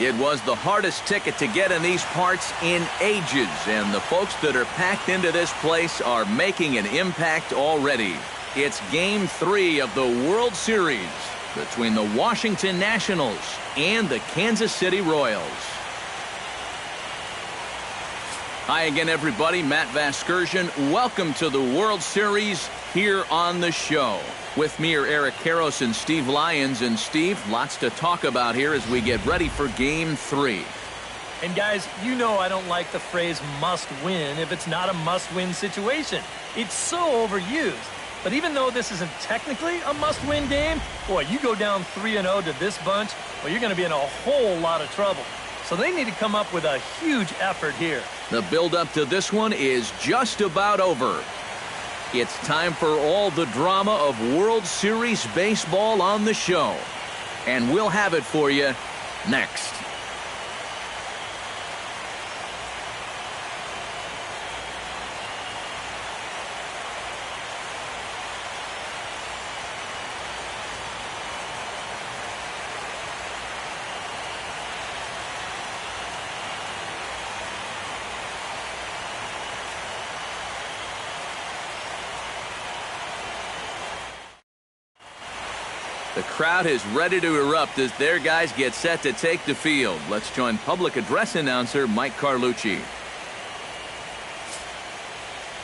It was the hardest ticket to get in these parts in ages, and the folks that are packed into this place are making an impact already. It's Game 3 of the World Series between the Washington Nationals and the Kansas City Royals. Hi again, everybody. Matt Vasgersian. Welcome to the World Series here on the show. With me are Eric Karros and Steve Lyons. And Steve, lots to talk about here as we get ready for Game 3. And guys, you know I don't like the phrase must win if it's not a must-win situation. It's so overused. But even though this isn't technically a must-win game, boy, you go down 3-0 to this bunch, well, you're going to be in a whole lot of trouble. So they need to come up with a huge effort here. The build-up to this one is just about over. It's time for all the drama of World Series baseball on the show. And we'll have it for you next. The crowd is ready to erupt as their guys get set to take the field. Let's join public address announcer Mike Carlucci.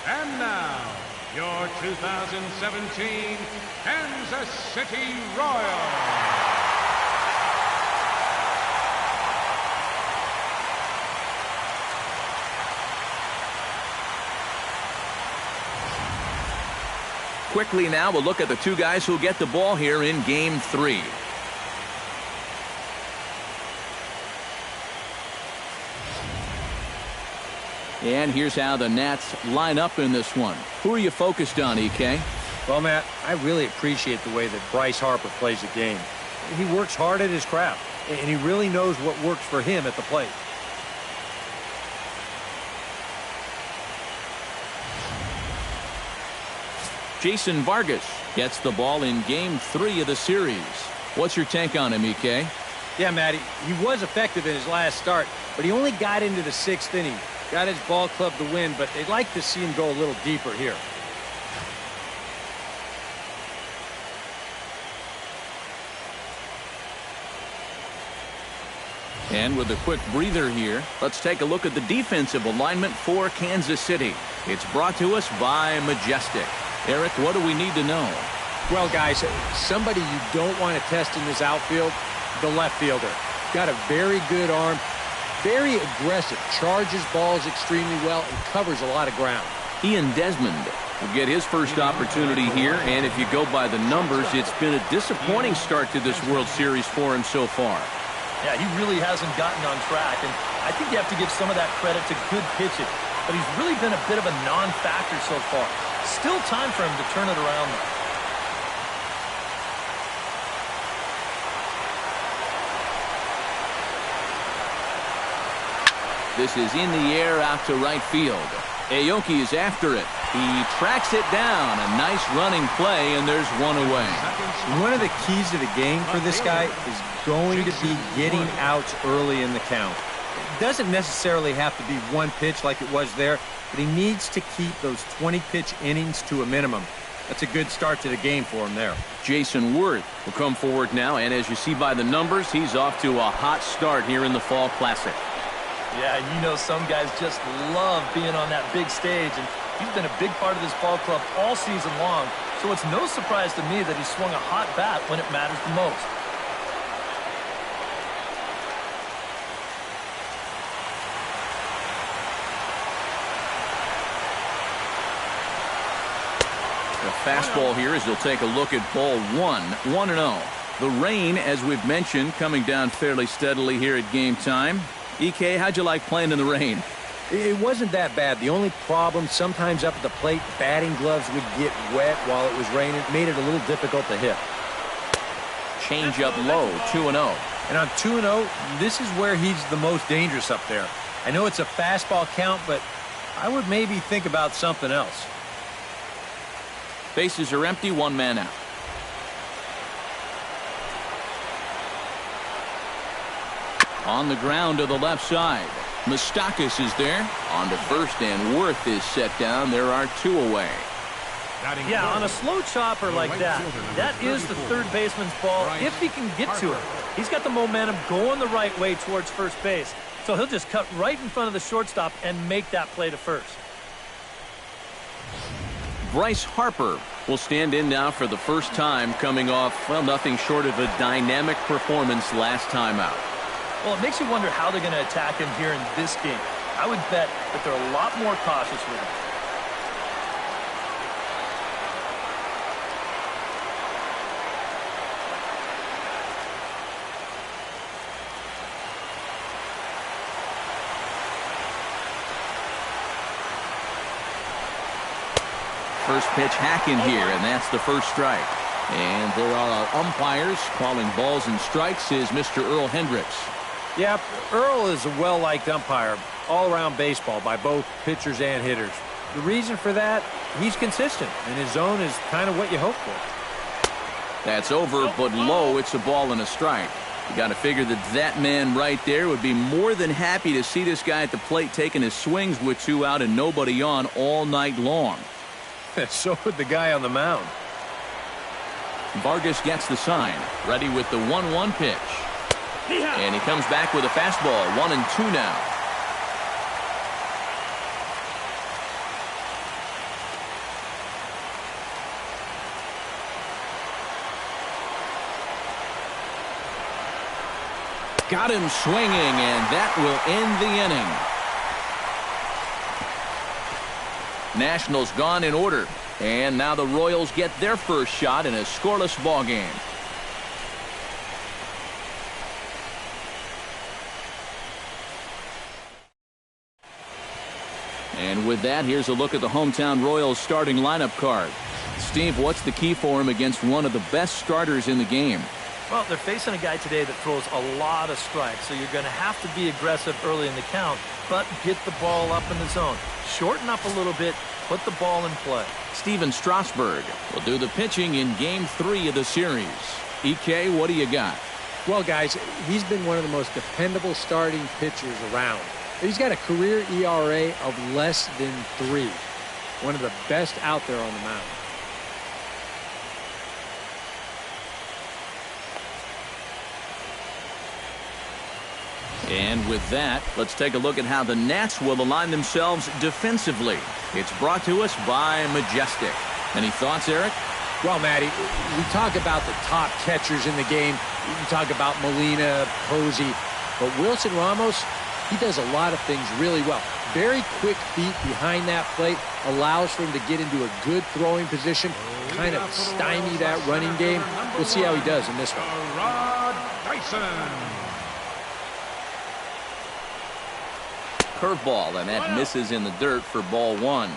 And now, your 2017 Kansas City Royals. Quickly now, we'll look at the two guys who'll get the ball here in Game 3. And here's how the Nats line up in this one. Who are you focused on, EK? Well, Matt, I really appreciate the way that Bryce Harper plays the game. He works hard at his craft, and he really knows what works for him at the plate. Jason Vargas gets the ball in Game 3 of the series. What's your take on him, EK? Yeah, Matty, he was effective in his last start, but he only got into the 6th inning. Got his ball club to win, but they'd like to see him go a little deeper here. And with a quick breather here, let's take a look at the defensive alignment for Kansas City. It's brought to us by Majestic. Eric, what do we need to know? Well, guys, somebody you don't want to test in this outfield, the left fielder. Got a very good arm, very aggressive, charges balls extremely well, and covers a lot of ground. Ian Desmond will get his first opportunity here, and if you go by the numbers, it's been a disappointing start to this World Series for him so far. Yeah, he really hasn't gotten on track, and I think you have to give some of that credit to good pitching. But he's really been a bit of a non-factor so far. Still time for him to turn it around, though. This is in the air out to right field. Aoki is after it. He tracks it down. A nice running play, and there's one away. One of the keys to the game for this guy is going to be getting outs early in the count. It doesn't necessarily have to be one pitch like it was there, but he needs to keep those 20-pitch innings to a minimum. That's a good start to the game for him there. Jason Worth will come forward now, and as you see by the numbers, he's off to a hot start here in the Fall Classic. Yeah, you know some guys just love being on that big stage, and he's been a big part of this ball club all season long, so it's no surprise to me that he swung a hot bat when it matters the most. The fastball here as he'll take a look at ball 1-0. The rain, as we've mentioned, coming down fairly steadily here at game time. EK, how'd you like playing in the rain? It wasn't that bad. The only problem, sometimes up at the plate, batting gloves would get wet while it was raining. It made it a little difficult to hit. Change up low, 2-0. And on 2-0, this is where he's the most dangerous up there. I know it's a fastball count, but I would maybe think about something else. Bases are empty, one man out. On the ground to the left side. Moustakas is there. On to first, and Worth is set down. There are 2 away. Yeah, on a slow chopper like that, that is the third baseman's ball if he can get to it. He's got the momentum going the right way towards first base, so he'll just cut right in front of the shortstop and make that play to first. Bryce Harper will stand in now for the first time, coming off, well, nothing short of a dynamic performance last time out. Well, it makes you wonder how they're going to attack him here in this game. I would bet that they're a lot more cautious with him. First pitch hacking here, and that's the first strike. And there are our umpires calling balls and strikes is Mr. Earl Hendricks. Yeah, Earl is a well-liked umpire all-around baseball by both pitchers and hitters. The reason for that, he's consistent, and his zone is kind of what you hope for. That's over, but low. It's a ball and a strike. You got to figure that man right there would be more than happy to see this guy at the plate taking his swings with 2 out and nobody on all night long. So would the guy on the mound. Vargas gets the sign, ready with the 1-1 pitch. And he comes back with a fastball, 1-2 now. Got him swinging, and that will end the inning. Nationals gone in order, and now the Royals get their first shot in a scoreless ball game. And with that, here's a look at the hometown Royals starting lineup card. Steve, what's the key for him against one of the best starters in the game? Well, they're facing a guy today that throws a lot of strikes, so you're going to have to be aggressive early in the count, but get the ball up in the zone. Shorten up a little bit, put the ball in play. Steven Strasburg will do the pitching in Game 3 of the series. EK, what do you got? Well, guys, he's been one of the most dependable starting pitchers around. He's got a career ERA of less than 3. One of the best out there on the mound. And with that, let's take a look at how the Nats will align themselves defensively. It's brought to us by Majestic. Any thoughts, Eric? Well, Matty, we talk about the top catchers in the game. We talk about Molina, Posey, but Wilson Ramos, he does a lot of things really well. Very quick feet behind that plate allows for him to get into a good throwing position, kind of stymie that running game. We'll see how he does in this one. Rod Dyson. Curveball, and that misses in the dirt for ball 1.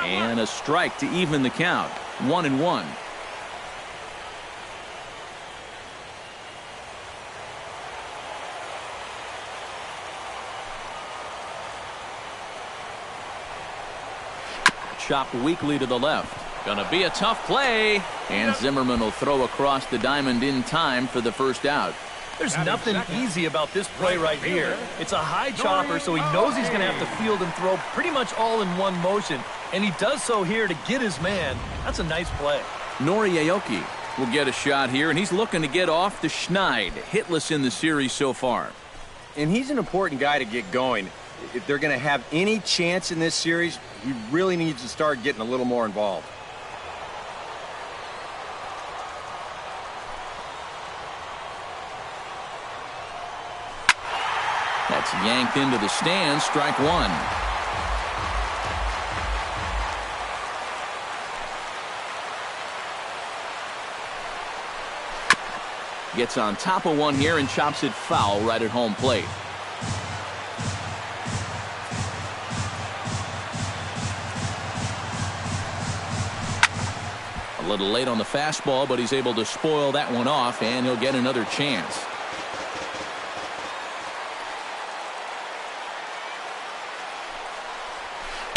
And a strike to even the count. 1-1. Chopped weakly to the left. Gonna be a tough play. And Zimmerman will throw across the diamond in time for the first out. There's nothing easy about this play right here. It's a high chopper, so he knows he's going to have to field and throw pretty much all in one motion. And he does so here to get his man. That's a nice play. Nori Aoki will get a shot here, and he's looking to get off the Schneid. Hitless in the series so far. And he's an important guy to get going. If they're going to have any chance in this series, he really needs to start getting a little more involved. That's yanked into the stands. Strike 1. Gets on top of one here and chops it foul right at home plate. A little late on the fastball, but he's able to spoil that one off, and he'll get another chance.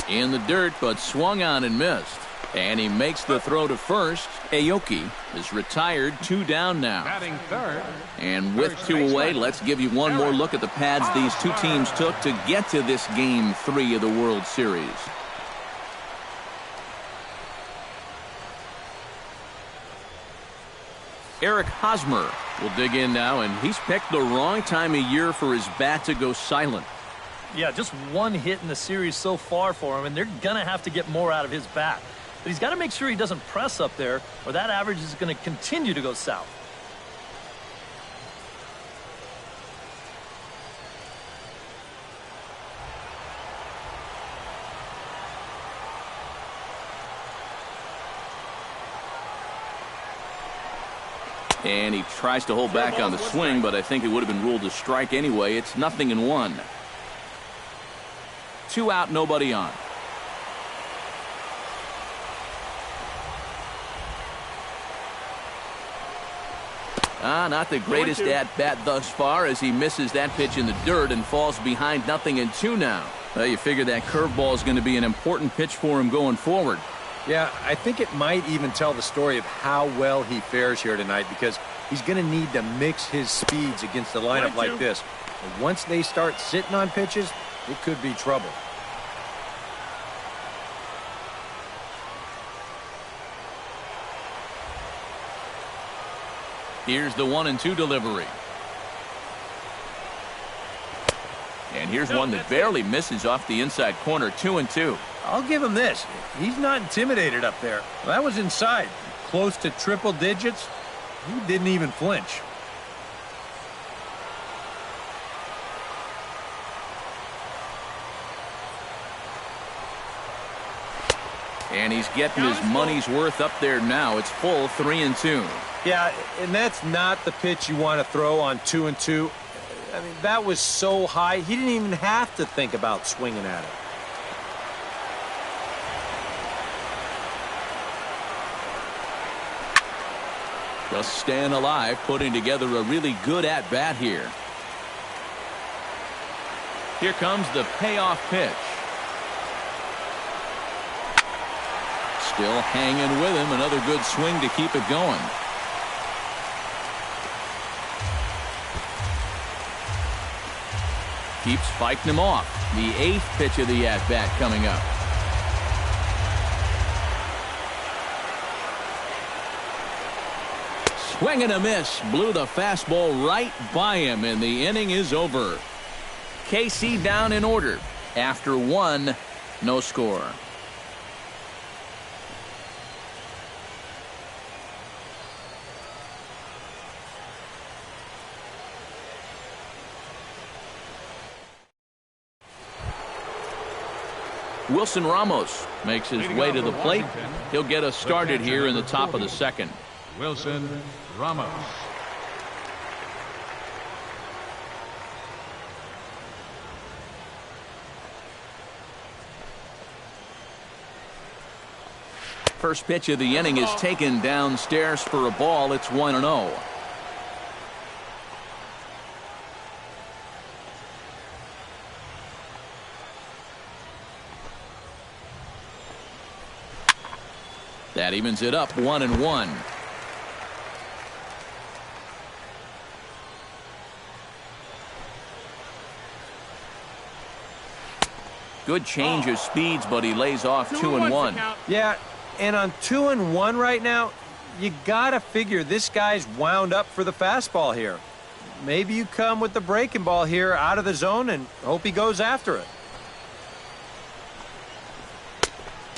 In the dirt, but swung on and missed. And he makes the throw to first. Aoki is retired, 2 down now. Batting third. And with 2 away, let's give you one more look at the pads these two teams took to get to this Game 3 of the World Series. Eric Hosmer will dig in now, and he's picked the wrong time of year for his bat to go silent. Yeah, just 1 hit in the series so far for him, and they're going to have to get more out of his bat. But he's got to make sure he doesn't press up there, or that average is going to continue to go south. And he tries to hold back on the swing, but I think it would have been ruled a strike anyway. It's 0-1. 2 out, nobody on. Not the greatest at-bat thus far as he misses that pitch in the dirt and falls behind 0-2 now. Well, you figure that curveball is going to be an important pitch for him going forward. Yeah, I think it might even tell the story of how well he fares here tonight, because he's going to need to mix his speeds against a lineup like this. And once they start sitting on pitches, it could be trouble. Here's the 1-2 delivery. And here's one that barely misses off the inside corner. 2-2. I'll give him this. He's not intimidated up there. That was inside. Close to triple digits. He didn't even flinch. And he's getting his money's worth up there now. It's full 3-2. Yeah, and that's not the pitch you want to throw on 2-2. I mean, that was so high, he didn't even have to think about swinging at it. Just staying alive, putting together a really good at-bat here. Here comes the payoff pitch. Still hanging with him. Another good swing to keep it going. Keeps fighting him off. The 8th pitch of the at-bat coming up. Swing and a miss. Blew the fastball right by him, and the inning is over. KC down in order. After 1, no score. Wilson Ramos makes his way to the plate. He'll get us started here in the top of the 2nd. Wilson Ramos. First pitch of the inning is taken downstairs for a ball. It's 1-0. That evens it up 1-1. Good change of speeds, but he lays off 2-1. Yeah, and on 2-1 right now, you gotta figure this guy's wound up for the fastball here. Maybe you come with the breaking ball here out of the zone and hope he goes after it.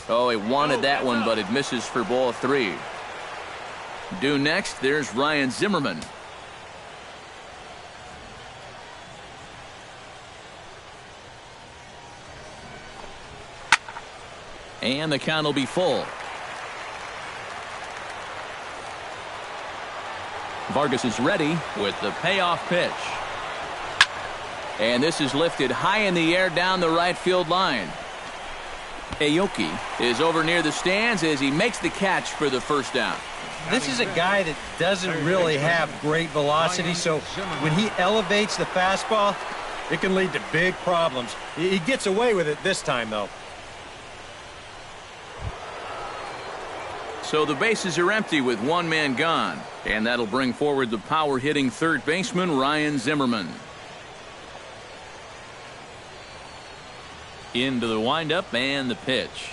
Oh, he wanted that one, but it misses for ball 3. Due next, there's Ryan Zimmerman. And the count will be full. Vargas is ready with the payoff pitch. And this is lifted high in the air down the right field line. Aoki is over near the stands as he makes the catch for the first down. This is a guy that doesn't really have great velocity, so when he elevates the fastball, it can lead to big problems. He gets away with it this time, though. So the bases are empty with one man gone. And that'll bring forward the power-hitting third baseman, Ryan Zimmerman. Into the windup and the pitch.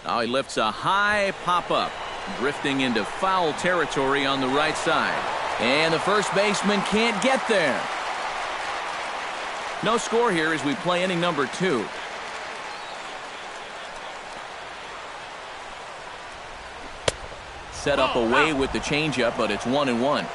Now he lifts a high pop-up, drifting into foul territory on the right side. And the first baseman can't get there. No score here as we play inning number 2. Set up away with the changeup, but it's 1-1.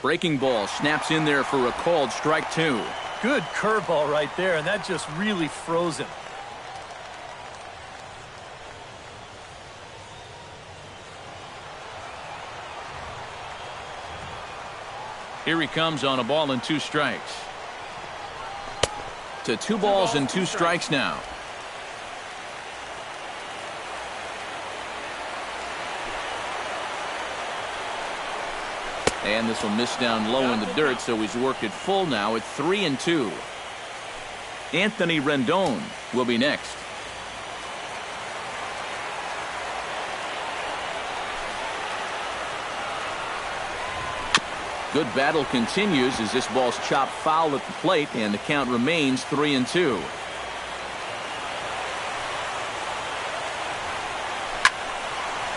Breaking ball snaps in there for a called strike 2. Good curveball right there, and that just really froze him. Here he comes on a ball and 2 strikes. To 2 balls and 2 strikes now. And this will miss down low in the dirt, so he's worked it full now at 3-2. Anthony Rendon will be next. Good battle continues as this ball's chopped foul at the plate, and the count remains 3-2.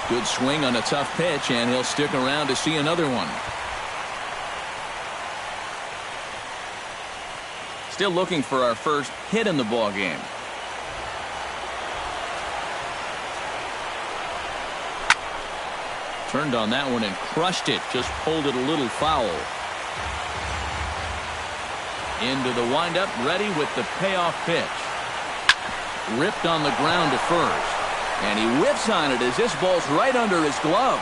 Good swing on a tough pitch, and he'll stick around to see another one. Still looking for our first hit in the ball game. Turned on that one and crushed it. Just pulled it a little foul. Into the windup, ready with the payoff pitch. Ripped on the ground to first. And he whips on it as this ball's right under his glove.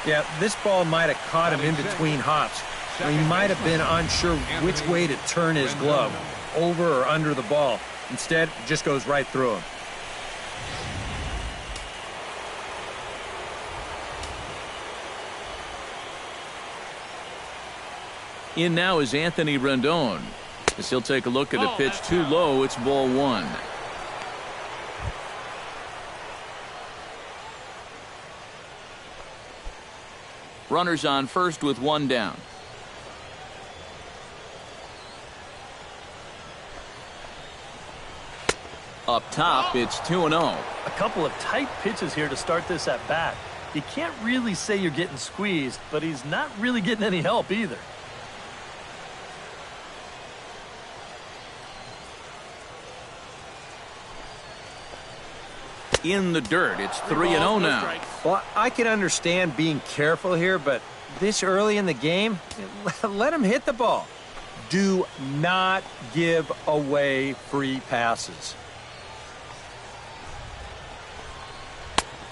Yeah, this ball might have caught him in between hops. He might have been unsure which way to turn his glove, over or under the ball. Instead, it just goes right through him. In now is Anthony Rendon. As he'll take a look at a pitch too low, it's ball 1. Runners on first with 1 down. Up top, it's 2-0. A couple of tight pitches here to start this at bat. You can't really say you're getting squeezed, but he's not really getting any help either. In the dirt, it's 3-0 now. Well, I can understand being careful here, but this early in the game, let him hit the ball. Do not give away free passes.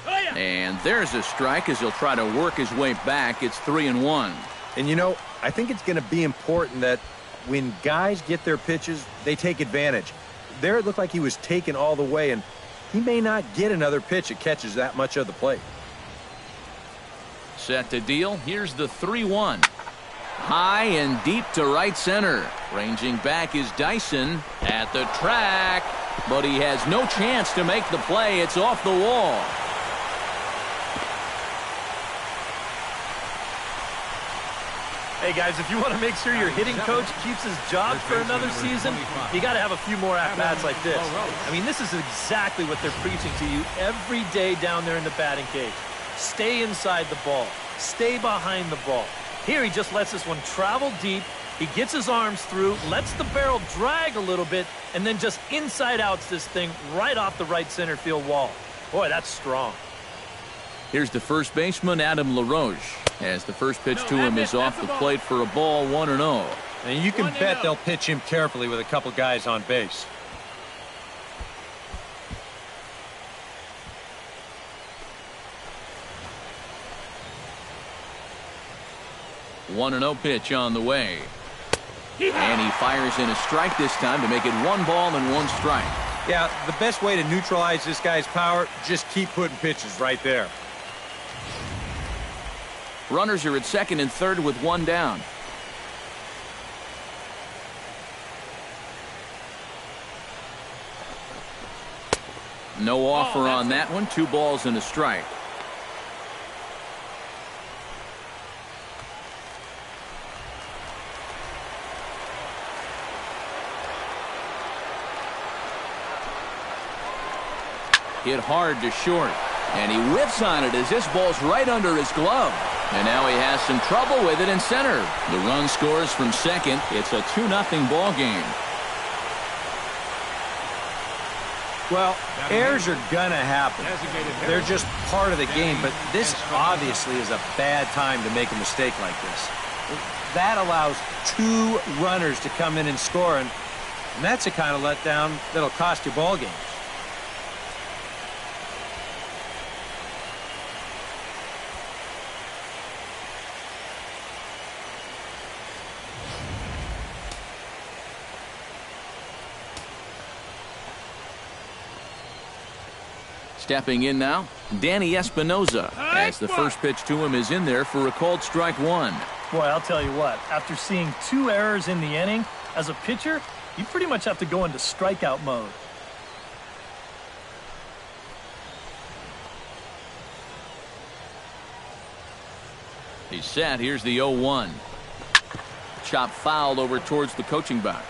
And there's a strike as he'll try to work his way back. It's 3-1. And, you know, I think it's going to be important that when guys get their pitches, they take advantage. There it looked like he was taken all the way, and he may not get another pitch that catches that much of the plate. Set to deal. Here's the 3-1. High and deep to right center. Ranging back is Dyson at the track. But he has no chance to make the play. It's off the wall. Hey, guys, if you want to make sure your hitting coach keeps his job for another season, you got to have a few more at-bats like this. I mean, this is exactly what they're preaching to you every day down there in the batting cage. Stay inside the ball. Stay behind the ball. Here, he just lets this one travel deep. He gets his arms through, lets the barrel drag a little bit, and then just inside-outs this thing right off the right center field wall. Boy, that's strong. Here's the first baseman, Adam LaRoche, as the first pitch to him is off the plate for a ball, 1-0. And you can bet they'll pitch him carefully with a couple guys on base. One 1-0 pitch on the way. And he fires in a strike this time to make it 1 ball and 1 strike. Yeah, the best way to neutralize this guy's power, just keep putting pitches right there. Runners are at second and third with one down. No offer on that one. 2 balls and a strike. Hit hard to short. And he whiffs on it as this ball's right under his glove. And now he has some trouble with it in center. The run scores from second. It's a 2-0 ball game. Well, errors are going to happen. They're just part of the game, but this obviously is a bad time to make a mistake like this. That allows 2 runners to come in and score, and that's the kind of letdown that'll cost you ball games. Stepping in now, Danny Espinoza, as the first pitch to him is in there for a called strike 1. Boy, I'll tell you what, after seeing 2 errors in the inning, as a pitcher, you pretty much have to go into strikeout mode. He's set. Here's the 0-1. Chop foul over towards the coaching box.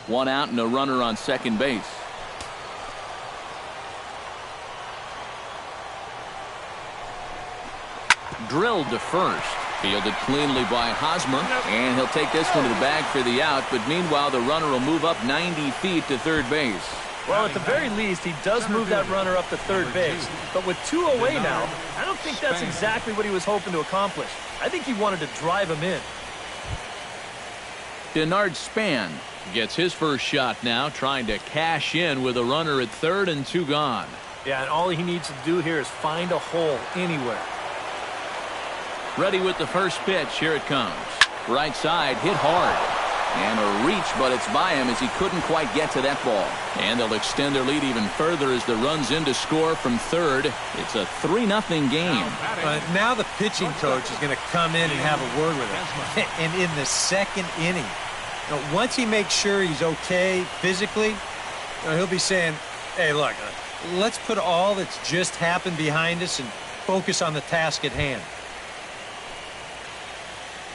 One out and a runner on second base. Drilled to first. Fielded cleanly by Hosmer. And he'll take this one to the bag for the out. But meanwhile, the runner will move up 90 feet to third base. Well, at the very least, he does move that runner up to third base. But with 2 away now, I don't think that's exactly what he was hoping to accomplish. I think he wanted to drive him in. Denard Span gets his first shot now, trying to cash in with a runner at third and 2 gone. Yeah, and all he needs to do here is find a hole anywhere. Ready with the first pitch. Here it comes. Right side, hit hard. And a reach, but it's by him as he couldn't quite get to that ball. And they'll extend their lead even further as the run's in to score from third. It's a 3-0 game. Now the pitching coach is going to come in and have a word with him. And in the second inning, once he makes sure he's okay physically, he'll be saying, hey, look, let's put all that's just happened behind us and focus on the task at hand.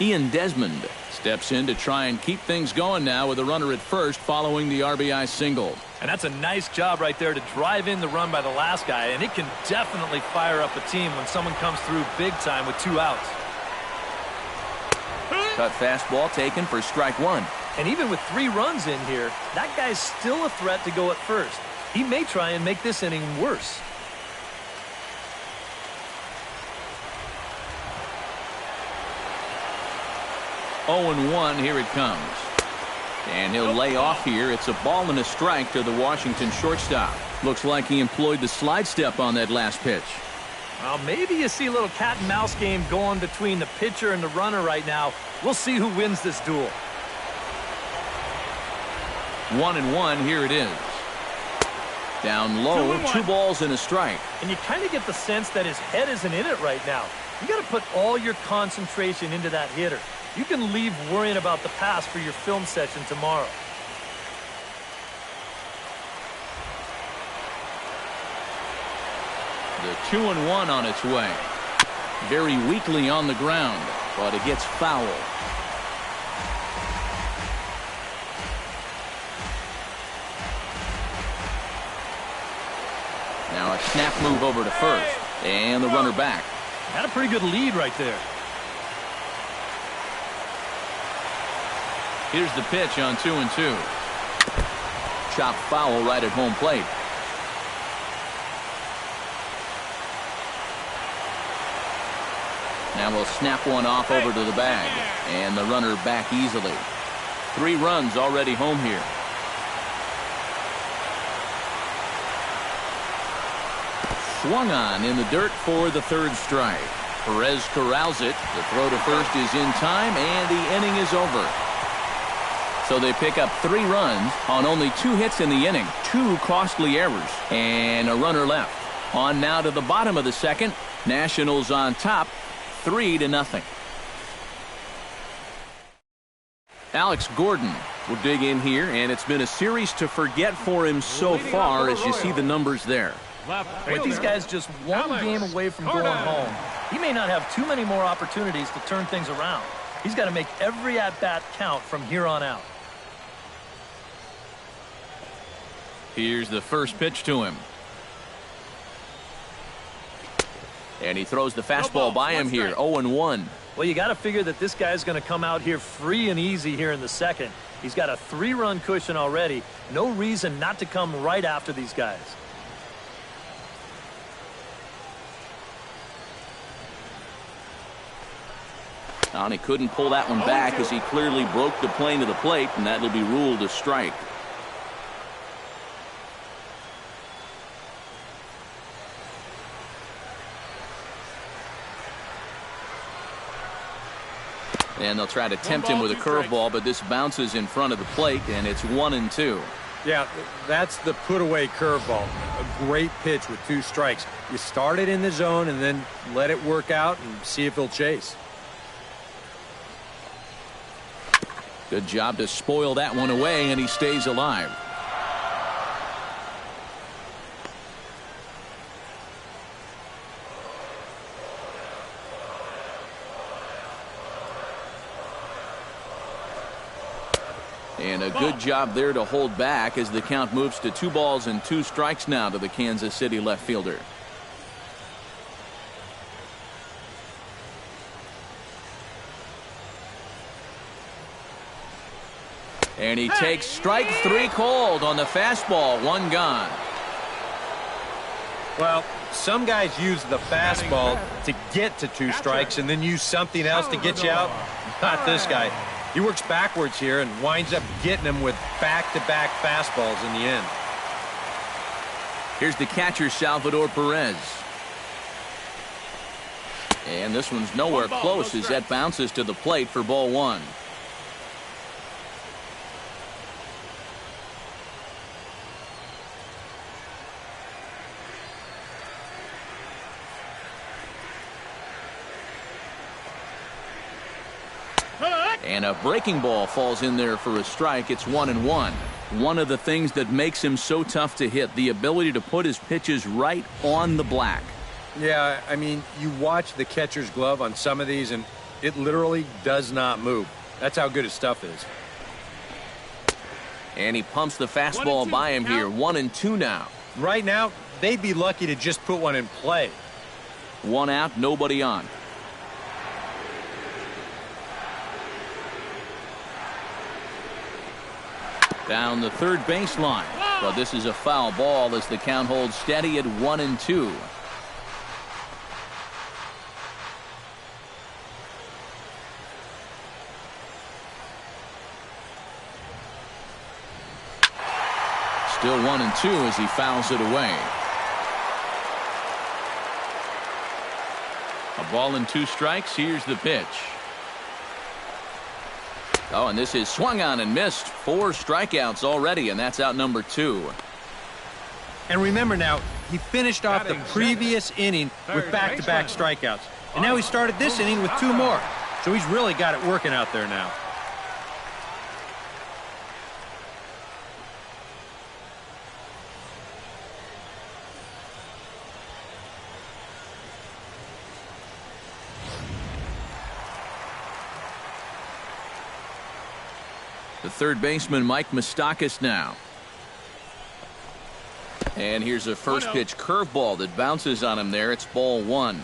Ian Desmond steps in to try and keep things going now with a runner at first following the RBI single. And that's a nice job right there to drive in the run by the last guy, and it can definitely fire up a team when someone comes through big time with 2 outs. Cut fastball taken for strike 1. And even with 3 runs in here, that guy's still a threat to go at first. He may try and make this inning worse. Oh and 1, here it comes. And he'll lay off here. It's a ball and a strike to the Washington shortstop. Looks like he employed the slide step on that last pitch. Well, maybe you see a little cat and mouse game going between the pitcher and the runner right now. We'll see who wins this duel. 1-1, here it is. Down low, 2 balls and a strike. And you kind of get the sense that his head isn't in it right now. You got to put all your concentration into that hitter. You can leave worrying about the pass for your film session tomorrow. The 2-1 on its way. Very weakly on the ground, but it gets foul. Now a snap move over to first. And the runner back. Had a pretty good lead right there. Here's the pitch on 2-2. Chop foul right at home plate. Now we'll snap one off over to the bag. And the runner back easily. 3 runs already home here. Swung on in the dirt for the 3rd strike. Perez corrals it. The throw to first is in time, and the inning is over. So they pick up 3 runs on only 2 hits in the inning, 2 costly errors, and a runner left. On now to the bottom of the second. Nationals on top, 3-0. Alex Gordon will dig in here, and it's been a series to forget for him so far as you see the numbers there. With these guys just one game away from going home, he may not have too many more opportunities to turn things around. He's got to make every at-bat count from here on out. Here's the first pitch to him. And he throws the fastball by him here, 0-1. Well, you got to figure that this guy's going to come out here free and easy here in the second. He's got a 3-run cushion already. No reason not to come right after these guys. And he couldn't pull that one back as he clearly broke the plane to the plate, and that'll be ruled a strike. And they'll try to tempt him with a curveball, but this bounces in front of the plate, and it's 1-2. Yeah, that's the put-away curveball. A great pitch with 2 strikes. You start it in the zone and then let it work out and see if he'll chase. Good job to spoil that one away, and he stays alive. And a good job there to hold back as the count moves to 2 balls and 2 strikes now to the Kansas City left fielder. And he takes strike 3 called on the fastball. 1 gone. Well, some guys use the fastball to get to 2 strikes and then use something else to get you out. Not this guy. He works backwards here and winds up getting them with back-to-back fastballs in the end. Here's the catcher, Salvador Perez. And this one's nowhere close as that bounces to the plate for ball 1. And a breaking ball falls in there for a strike. It's 1-1. One of the things that makes him so tough to hit, the ability to put his pitches right on the black. Yeah, I mean, you watch the catcher's glove on some of these, and it literally does not move. That's how good his stuff is. And he pumps the fastball by him here. 1-2 now. Right now, they'd be lucky to just put one in play. 1 out, nobody on. Down the third baseline. But this is a foul ball as the count holds steady at 1-2. Still 1-2 as he fouls it away. A ball and 2 strikes. Here's the pitch. Oh, and this is swung on and missed. 4 strikeouts already, and that's out number 2. And remember now, he finished off the previous inning with back-to-back strikeouts. And now he started this inning with 2 more. So he's really got it working out there now. The third baseman, Mike Moustakas, now. And here's a first pitch curveball that bounces on him there. It's ball 1.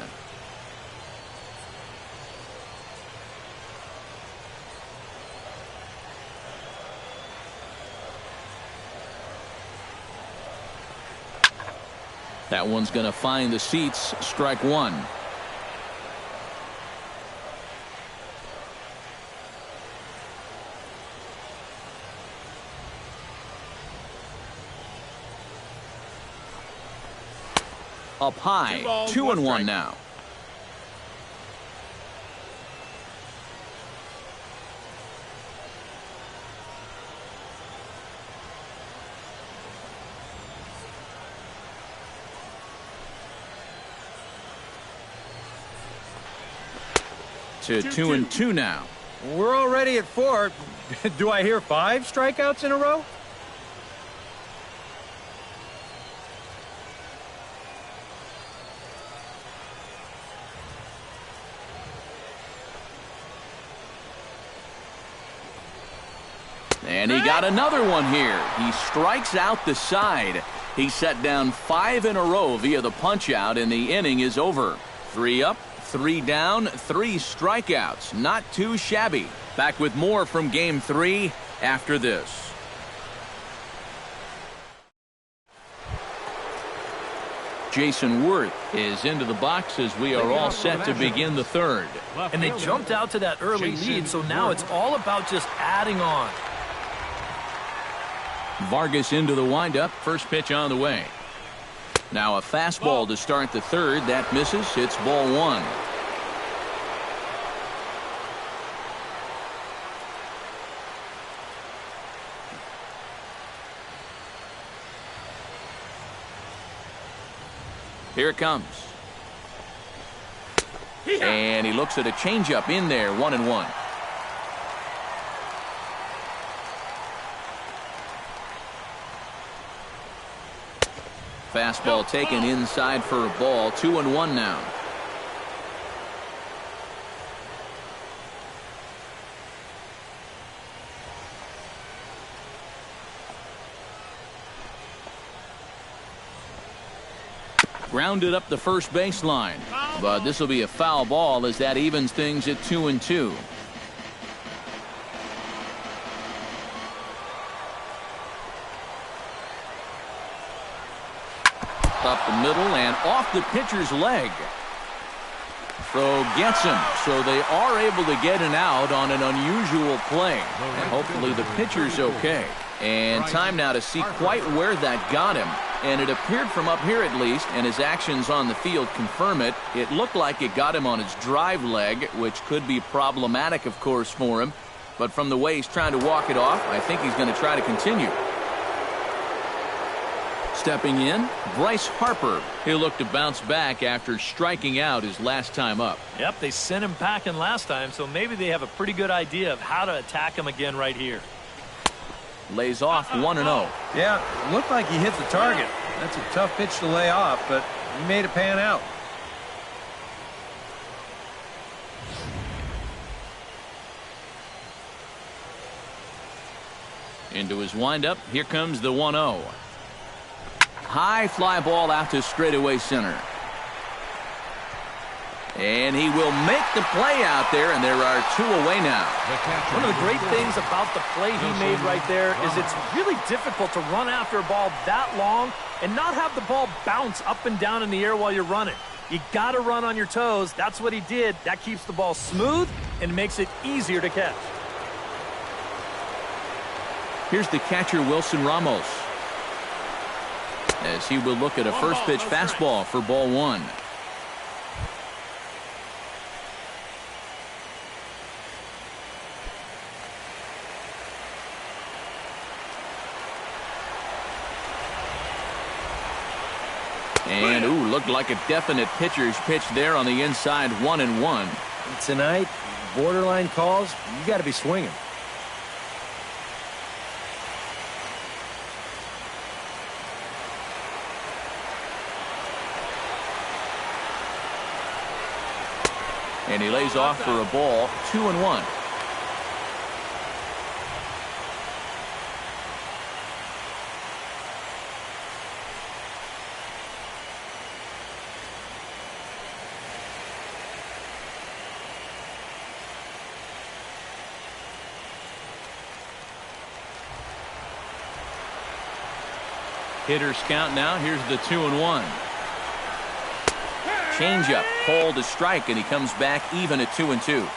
That one's going to find the seats. Strike 1. Up high, 2-1 now. to 2-2 now. We're already at 4. Do I hear 5 strikeouts in a row? And he got another one here. He strikes out the side. He set down 5 in a row via the punch-out, and the inning is over. 3 up, 3 down, 3 strikeouts. Not too shabby. Back with more from Game 3 after this. Jason Worth is into the box as we are all set to begin the third. And they jumped out to that early lead, so now it's all about just adding on. Vargas into the windup. First pitch on the way. Now a fastball to start the third. That misses. It's ball 1. Here it comes. And he looks at a changeup in there. 1-1. Fastball taken inside for a ball. 2-1 now. Grounded up the first baseline, but this will be a foul ball as that evens things at 2-2. Up the middle and off the pitcher's leg. Throw gets him, so they are able to get an out on an unusual play. And hopefully the pitcher's okay. And time now to see quite where that got him. And it appeared from up here at least, and his actions on the field confirm it. It looked like it got him on his drive leg, which could be problematic, of course, for him. But from the way he's trying to walk it off, I think he's going to try to continue. Stepping in, Bryce Harper. He'll look to bounce back after striking out his last time up. Yep, they sent him packing last time, so maybe they have a pretty good idea of how to attack him again right here. Lays off 1-0. Yeah, looked like he hit the target. That's a tough pitch to lay off, but he made it pan out. Into his windup. Here comes the 1-0. High fly ball out to straightaway center. And he will make the play out there, and there are 2 away now. One of the great things about the play he made right there is it's really difficult to run after a ball that long and not have the ball bounce up and down in the air while you're running. You got to run on your toes. That's what he did. That keeps the ball smooth and makes it easier to catch. Here's the catcher, Wilson Ramos, as he will look at a first pitch fastball for ball 1. And, ooh, looked like a definite pitcher's pitch there on the inside. 1-1. Tonight, borderline calls, you got to be swinging. And he lays off for a ball. 2-1. Hitters count now. Here's the 2-1. Changeup, called a strike, and he comes back even at 2-2.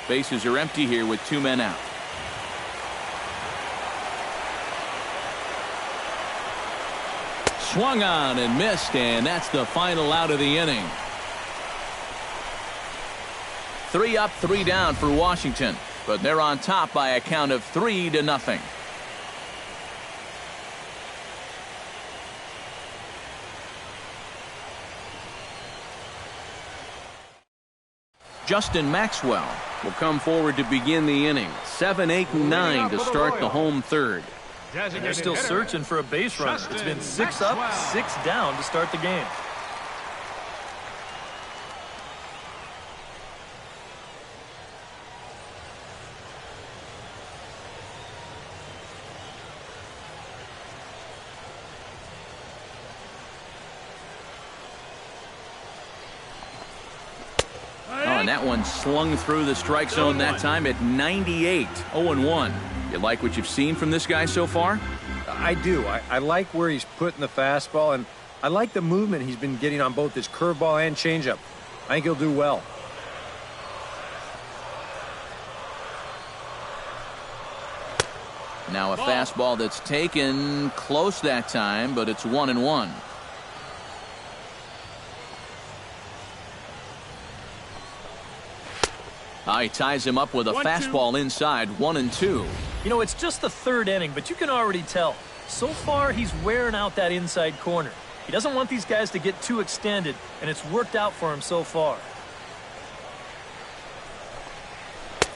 Bases are empty here with 2 men out. Swung on and missed, and that's the final out of the inning. 3 up, 3 down for Washington, but they're on top by a count of 3-0. Justin Maxwell will come forward to begin the inning. 7, 8, and 9 to start the home third. And they're still searching for a base runner. It's been 6 up, 6 down to start the game. And that one slung through the strike zone that time at 98. 0-1. You like what you've seen from this guy so far? I do. I like where he's putting the fastball, and I like the movement he's been getting on both his curveball and changeup. I think he'll do well. Now a fastball that's taken close that time, but it's 1-1. He ties him up with a fastball inside, 1-2. You know, it's just the third inning, but you can already tell. So far, he's wearing out that inside corner. He doesn't want these guys to get too extended, and it's worked out for him so far.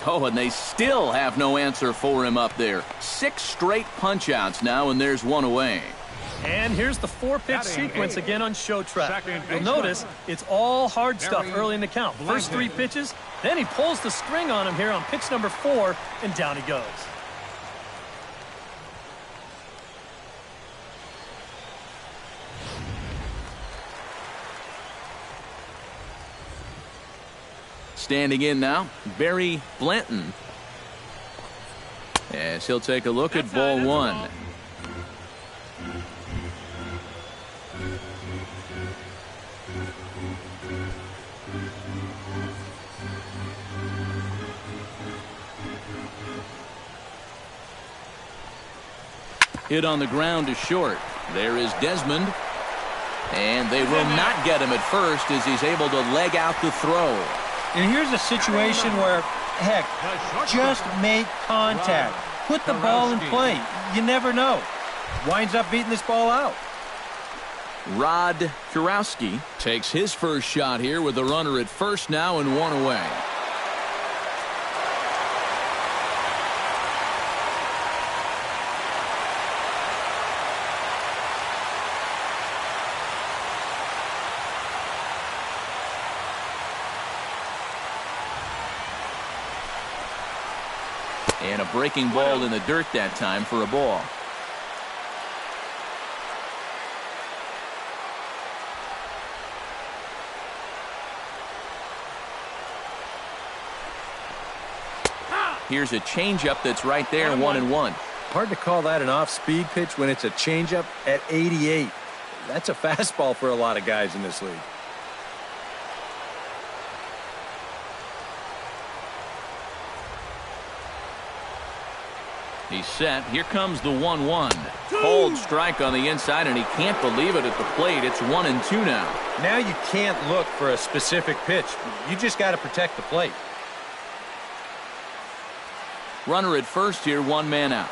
Oh, and they still have no answer for him up there. 6 straight punch-outs now, and there's one away. And here's the 4-pitch sequence again on Show Track. You'll notice it's all hard stuff early in the count. First 3 pitches, then he pulls the string on him here on pitch number 4, and down he goes. Standing in now, Barry Blanton. As he'll take a look at ball 1. Hit on the ground to short. There is Desmond. And they will not get him at first as he's able to leg out the throw. And here's a situation where, heck, just make contact. Put the ball in play. You never know. Winds up beating this ball out. Rod Kurowski takes his first shot here with a runner at first now and 1 away. And a breaking ball in the dirt that time for a ball. Here's a changeup that's right there, 1-1. Hard to call that an off-speed pitch when it's a changeup at 88. That's a fastball for a lot of guys in this league. He's set. Here comes the 1-1. Cold strike on the inside, and he can't believe it at the plate. It's 1-2 now. Now you can't look for a specific pitch. You just got to protect the plate. Runner at first here, 1 man out.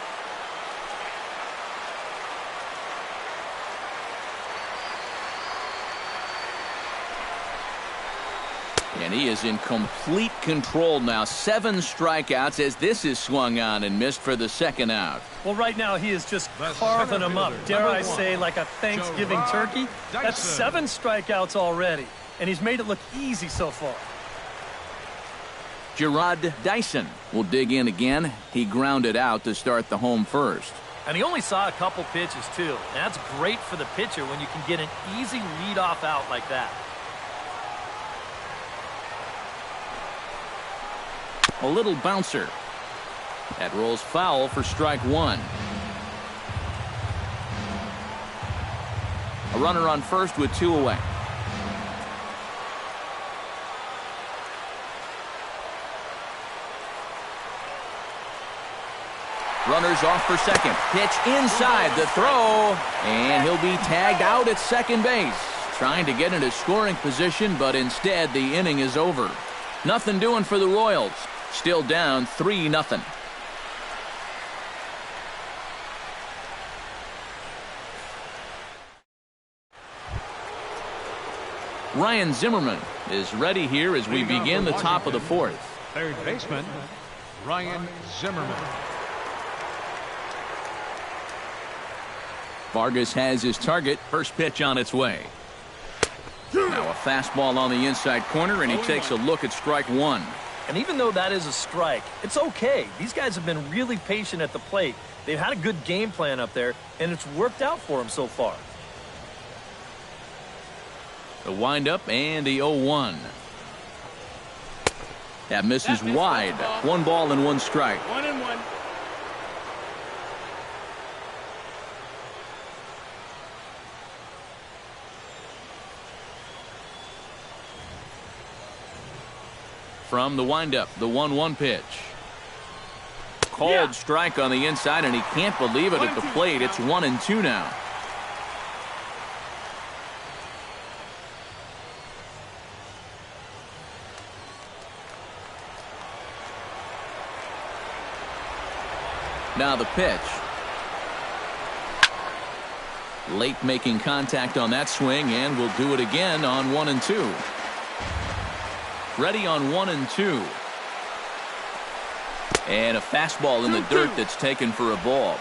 And he is in complete control now. 7 strikeouts as this is swung on and missed for the second out. Well, right now he is just carving them up. Dare I say, like a Thanksgiving turkey? That's 7 strikeouts already, and he's made it look easy so far. Gerard Dyson will dig in again. He grounded out to start the home first. And he only saw a couple pitches, too. And that's great for the pitcher when you can get an easy leadoff out like that. A little bouncer. That rolls foul for strike 1. A runner on first with 2 away. Runners off for second. Pitch inside the throw. And he'll be tagged out at second base. Trying to get into scoring position, but instead the inning is over. Nothing doing for the Royals. Still down 3-0. Ryan Zimmerman is ready here as we begin the top of the fourth. Third baseman, Ryan Zimmerman. Vargas has his target. First pitch on its way. Now a fastball on the inside corner, and he takes a look at strike one. And even though that is a strike, it's okay. These guys have been really patient at the plate. They've had a good game plan up there, and it's worked out for them so far. The windup and the 0-1. That misses wide. 1 ball and 1 strike. 1-1. From the windup, the 1-1 pitch. Called strike on the inside, and he can't believe it at the plate. It's 1-2 now. Now the pitch. Late making contact on that swing, and will do it again on 1-2. Ready on 1-2. And a fastball in the dirt that's taken for a ball.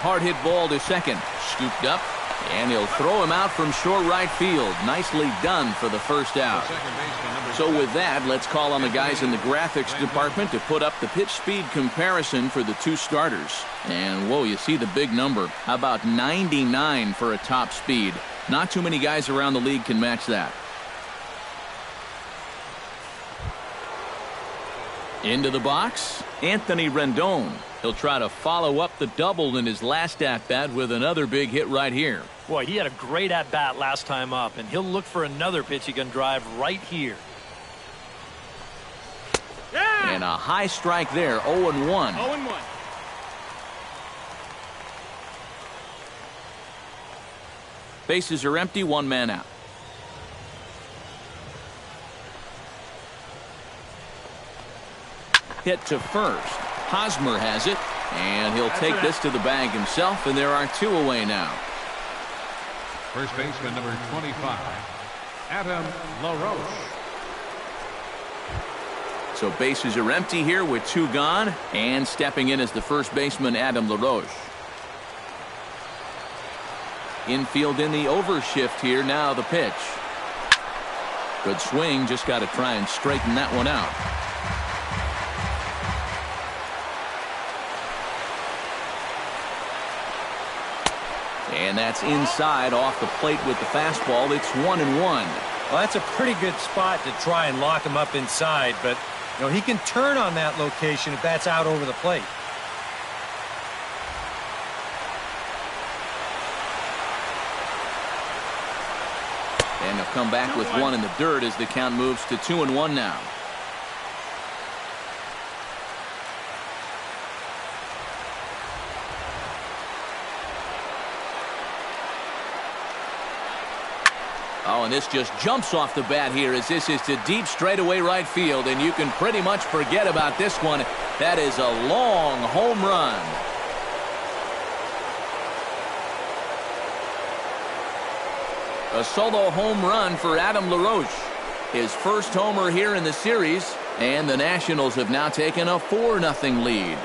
Hard hit ball to second. Scooped up, and he'll throw him out from short right field. Nicely done for the first out. So with that, let's call on the guys in the graphics department to put up the pitch speed comparison for the two starters. And whoa, you see the big number. How about 99 for a top speed? Not too many guys around the league can match that. Into the box, Anthony Rendon. He'll try to follow up the double in his last at-bat with another big hit right here. Boy, he had a great at-bat last time up, and he'll look for another pitch he can drive right here. Yeah! And a high strike there, 0-1. 0-1. Bases are empty, 1 man out. Hit to first. Hosmer has it, and he'll take this to the bag himself, and there are 2 away now. First baseman number 25, Adam LaRoche. So bases are empty here with 2 gone, and stepping in as the first baseman, Adam LaRoche. Infield in the overshift here. Now the pitch. Good swing, just got to try and straighten that one out. And that's inside off the plate with the fastball. It's 1-1. Well, that's a pretty good spot to try and lock him up inside, but you know he can turn on that location if that's out over the plate. And they'll come back with 1 in the dirt as the count moves to 2-1 now. Oh, and this just jumps off the bat here as this is to deep straightaway right field, and you can pretty much forget about this one. That is a long home run. A solo home run for Adam LaRoche. His first homer here in the series, and the Nationals have now taken a 4-0 lead.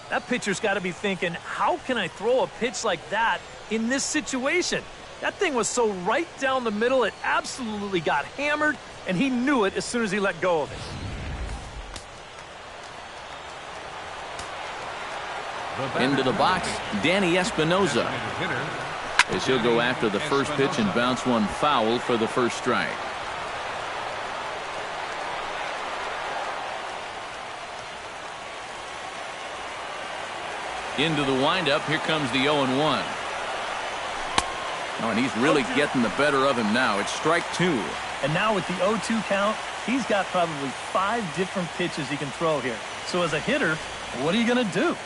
That pitcher's got to be thinking, how can I throw a pitch like that in this situation? That thing was so right down the middle, it absolutely got hammered, and he knew it as soon as he let go of it. Into the box, Danny Espinoza, as he'll go after the first pitch and bounce one foul for the first strike. Into the windup. Here comes the 0-1. Oh, and he's really getting the better of him now. It's strike 2. And now with the 0-2 count, he's got probably 5 different pitches he can throw here. So as a hitter, what are you going to do?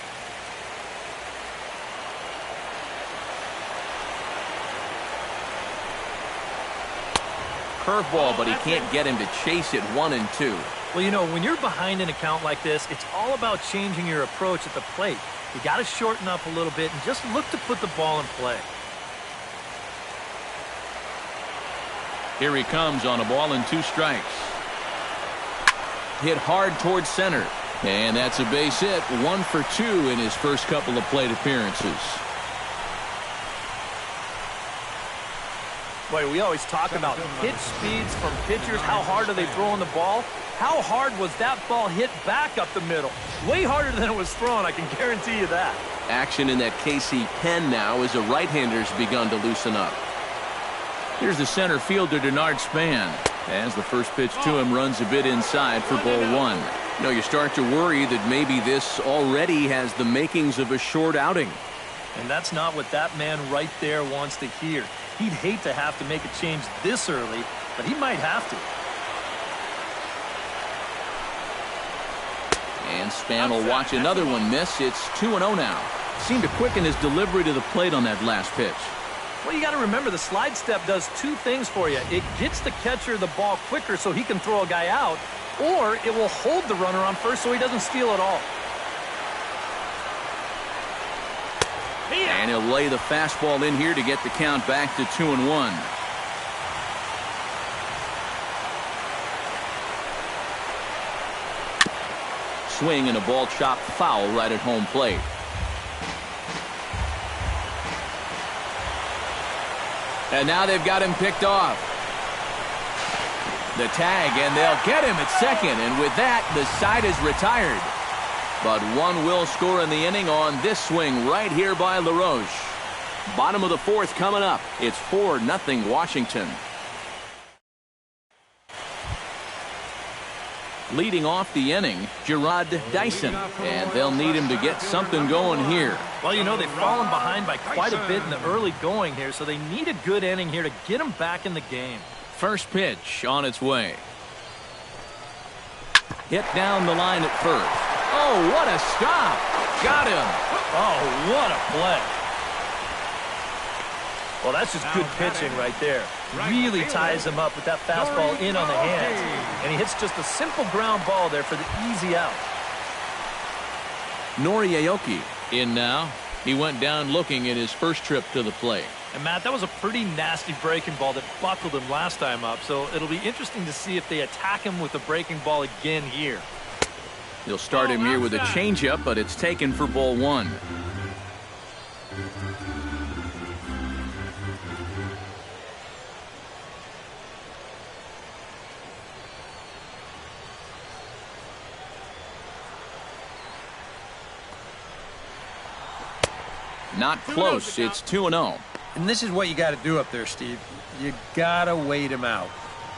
curveball, but he can't get him to chase it 1-2. Well, you know, when you're behind in a count like this, it's all about changing your approach at the plate. You got to shorten up a little bit and just look to put the ball in play. Here he comes on a ball and 2 strikes. Hit hard towards center. And that's a base hit. 1 for 2 in his first couple of plate appearances. Boy, we always talk about pitch speeds from pitchers. How hard are they throwing the ball? How hard was that ball hit back up the middle? Way harder than it was thrown, I can guarantee you that. Action in that KC pen now as a right-hander's begun to loosen up. Here's the center fielder, Denard Span. As the first pitch to him runs a bit inside for ball 1. You know, you start to worry that maybe this already has the makings of a short outing. And that's not what that man right there wants to hear. He'd hate to have to make a change this early, but he might have to. And Span will watch another one miss. It's 2-0 now. Seemed to quicken his delivery to the plate on that last pitch. Well, you got to remember the slide step does 2 things for you. It gets the catcher the ball quicker so he can throw a guy out, or it will hold the runner on first so he doesn't steal it all. And he'll lay the fastball in here to get the count back to 2-1. Swing and a ball chopped foul right at home plate. And now they've got him picked off. The tag, and they'll get him at second. And with that, the side is retired. But one will score in the inning on this swing right here by LaRoche. Bottom of the 4th coming up. It's 4-0 Washington. Leading off the inning, Gerard Dyson. And they'll need him to get something going here. Well, you know, they've fallen behind by quite a bit in the early going here, so they need a good inning here to get them back in the game. First pitch on its way. Hit down the line at first. Oh, what a stop. Got him. Oh, what a play. Well, that's just good pitching right there. Really ties him up with that fastball in on the hands. And he hits just a simple ground ball there for the easy out. Nori Aoki in now. He went down looking at his first trip to the plate. And, Matt, that was a pretty nasty breaking ball that buckled him last time up. So it'll be interesting to see if they attack him with the breaking ball again here. He'll start him here with a changeup, but it's taken for ball 1. Not close. It's 2-0. And this is what you got to do up there, Steve. You got to wait him out.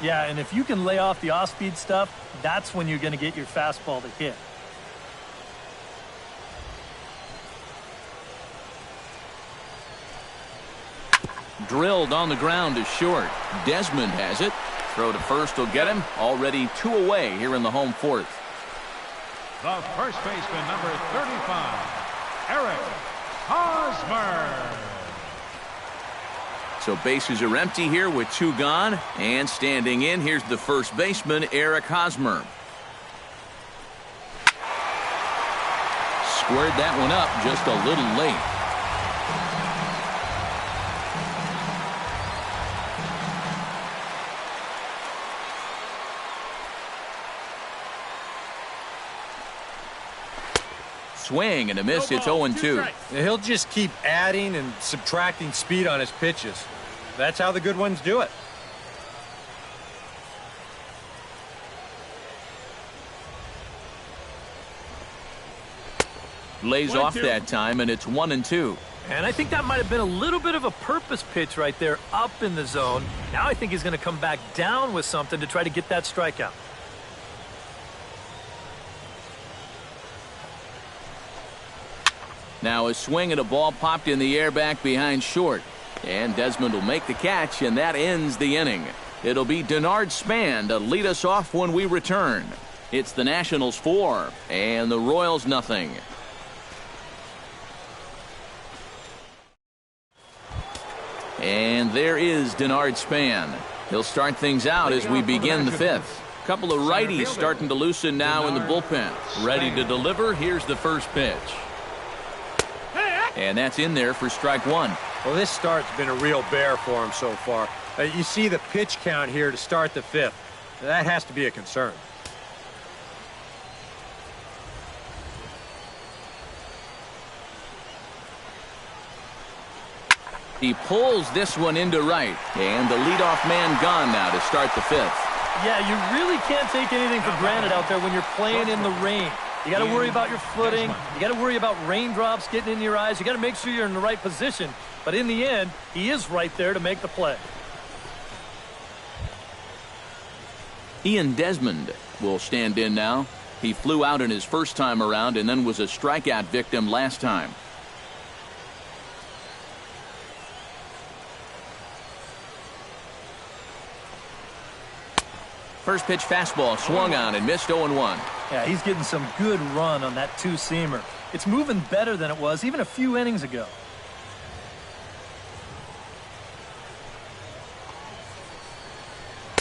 Yeah, and if you can lay off the off-speed stuff, that's when you're going to get your fastball to hit. Drilled on the ground to short. Desmond has it. Throw to first will get him. Already 2 away here in the home 4th. The first baseman, number 35, Eric Hosmer. So bases are empty here with 2 gone. And standing in, here's the first baseman, Eric Hosmer. Squared that one up just a little late. Swing and a miss. It's 0-2. He'll just keep adding and subtracting speed on his pitches. That's how the good ones do it. Lays off that time, and it's 1-2. And I think that might have been a little bit of a purpose pitch right there up in the zone. Now I think he's going to come back down with something to try to get that strikeout. Now a swing and a ball popped in the air back behind short. And Desmond will make the catch, and that ends the inning. It'll be Denard Span to lead us off when we return. It's the Nationals 4 and the Royals nothing. And there is Denard Span. He'll start things out as we begin the fifth. Couple of righties starting to loosen now in the bullpen. Ready to deliver. Here's the first pitch. And that's in there for strike one. Well, this start's been a real bear for him so far. You see the pitch count here to start the fifth. That has to be a concern. He pulls this one into right. And the leadoff man gone now to start the fifth. Yeah, you really can't take anything for granted out there when you're playing in the rain. You got to worry about your footing. You got to worry about raindrops getting in your eyes. You got to make sure you're in the right position. But in the end, he is right there to make the play. Ian Desmond will stand in now. He flew out in his first time around and then was a strikeout victim last time. First pitch fastball swung on and missed 0-1. Yeah, he's getting some good run on that two-seamer. It's moving better than it was even a few innings ago.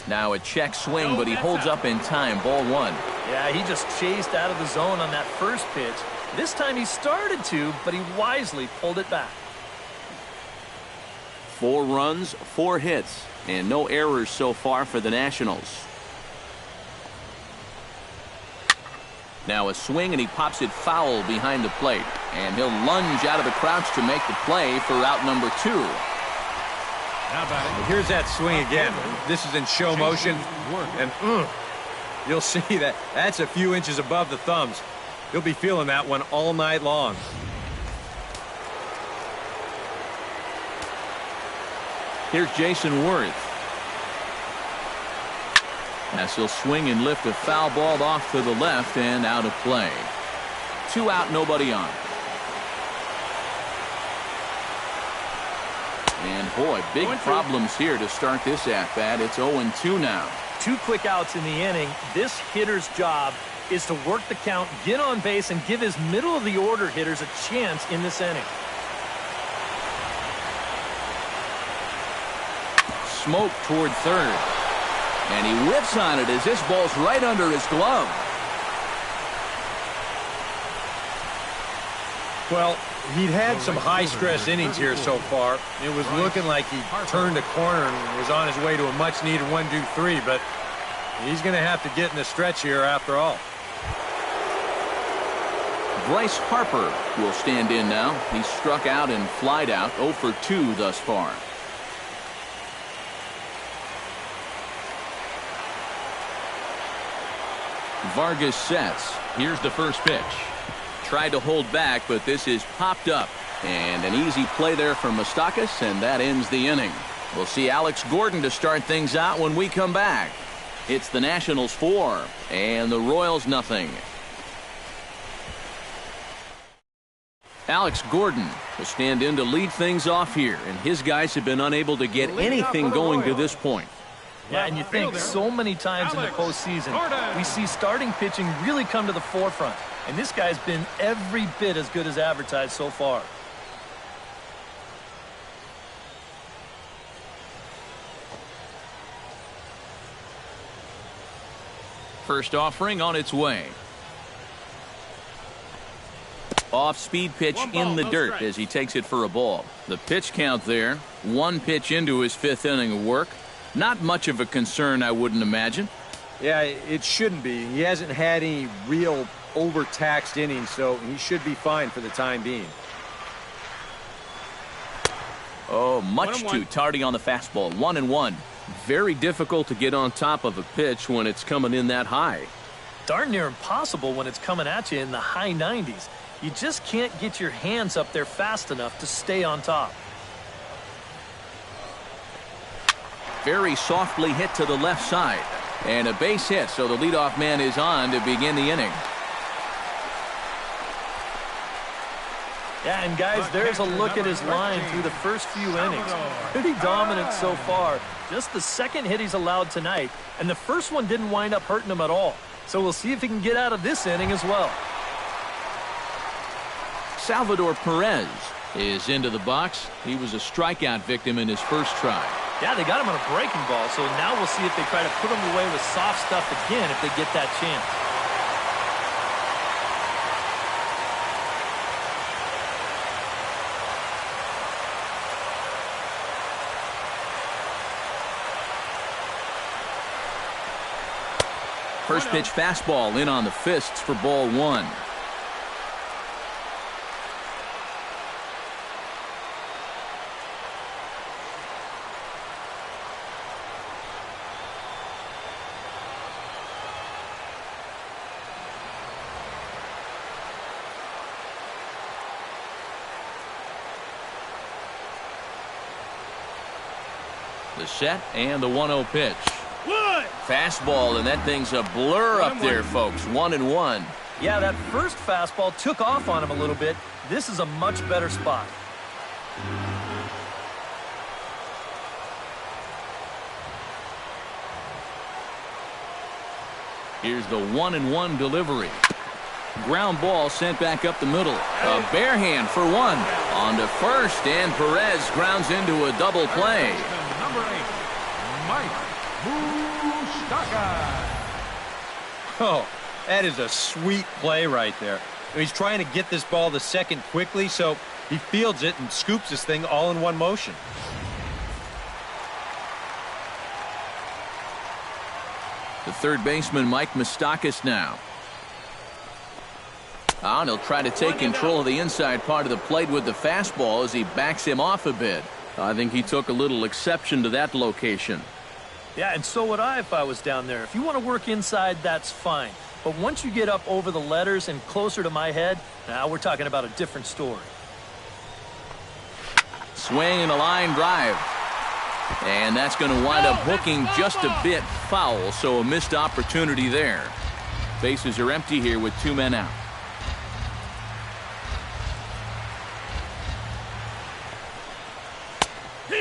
Now a check swing, but he holds up in time. Ball one. Yeah, he just chased out of the zone on that first pitch. This time he started to, but he wisely pulled it back. 4 runs, 4 hits, and no errors so far for the Nationals. Now a swing, and he pops it foul behind the plate. And he'll lunge out of the crouch to make the play for out number 2. Here's that swing again. This is in show motion. And you'll see that that's a few inches above the thumbs. He'll be feeling that one all night long. Here's Jason Worth. As he'll swing and lift a foul ball off to the left and out of play. 2 out, nobody on. And boy, big problems here to start this at-bat. It's 0-2 now. 2 quick outs in the inning. This hitter's job is to work the count, get on base, and give his middle-of-the-order hitters a chance in this inning. Smoke toward third. And he whips on it as this ball's right under his glove. Well, he'd had some high-stress innings here so far. It was looking like he turned a corner and was on his way to a much-needed 1-2-3, but he's going to have to get in the stretch here after all. Bryce Harper will stand in now. He's struck out and flied out, 0 for 2 thus far. Vargas sets. Here's the first pitch. Tried to hold back, but this is popped up. And an easy play there for Moustakas, and that ends the inning. We'll see Alex Gordon to start things out when we come back. It's the Nationals 4 and the Royals nothing. Alex Gordon will stand in to lead things off here, and his guys have been unable to get anything going to this point. Yeah, and you think so many times in the postseason, we see starting pitching really come to the forefront. And this guy's been every bit as good as advertised so far. First offering on its way. Off-speed pitch in the dirt as he takes it for a ball. The pitch count there, 1 pitch into his 5th inning of work. Not much of a concern, I wouldn't imagine. Yeah, it shouldn't be. He hasn't had any real overtaxed innings, so he should be fine for the time being. Oh, much too tardy on the fastball. 1-1. Very difficult to get on top of a pitch when it's coming in that high. Darn near impossible when it's coming at you in the high 90s. You just can't get your hands up there fast enough to stay on top. Very softly hit to the left side. And a base hit, so the leadoff man is on to begin the inning. Yeah, and guys, there's a look at his line through the first few innings. Pretty dominant so far. Just the second hit he's allowed tonight, and the first one didn't wind up hurting him at all. So we'll see if he can get out of this inning as well. Salvador Perez is into the box. He was a strikeout victim in his first try. Yeah, they got him on a breaking ball, so now we'll see if they try to put him away with soft stuff again if they get that chance. First pitch fastball in on the fists for ball one. The set and the 1-0 pitch. Fastball, and that thing's a blur up there, folks. 1-1. Yeah, that first fastball took off on him a little bit. This is a much better spot. Here's the 1-1 delivery. Ground ball sent back up the middle. A bare hand for one. On to first, and Perez grounds into a double play. Number 8, Mike Moustakas. Oh, that is a sweet play right there. He's trying to get this ball to second quickly, so he fields it and scoops this thing all in one motion. The third baseman, Mike Moustakas, now. And he'll try to take control of the inside part of the plate with the fastball as he backs him off a bit. I think he took a little exception to that location. Yeah, and so would I if I was down there. If you want to work inside, that's fine. But once you get up over the letters and closer to my head, now we're talking about a different story. Swing and a line drive. And that's going to wind up hooking just a bit foul, so a missed opportunity there. Bases are empty here with 2 men out.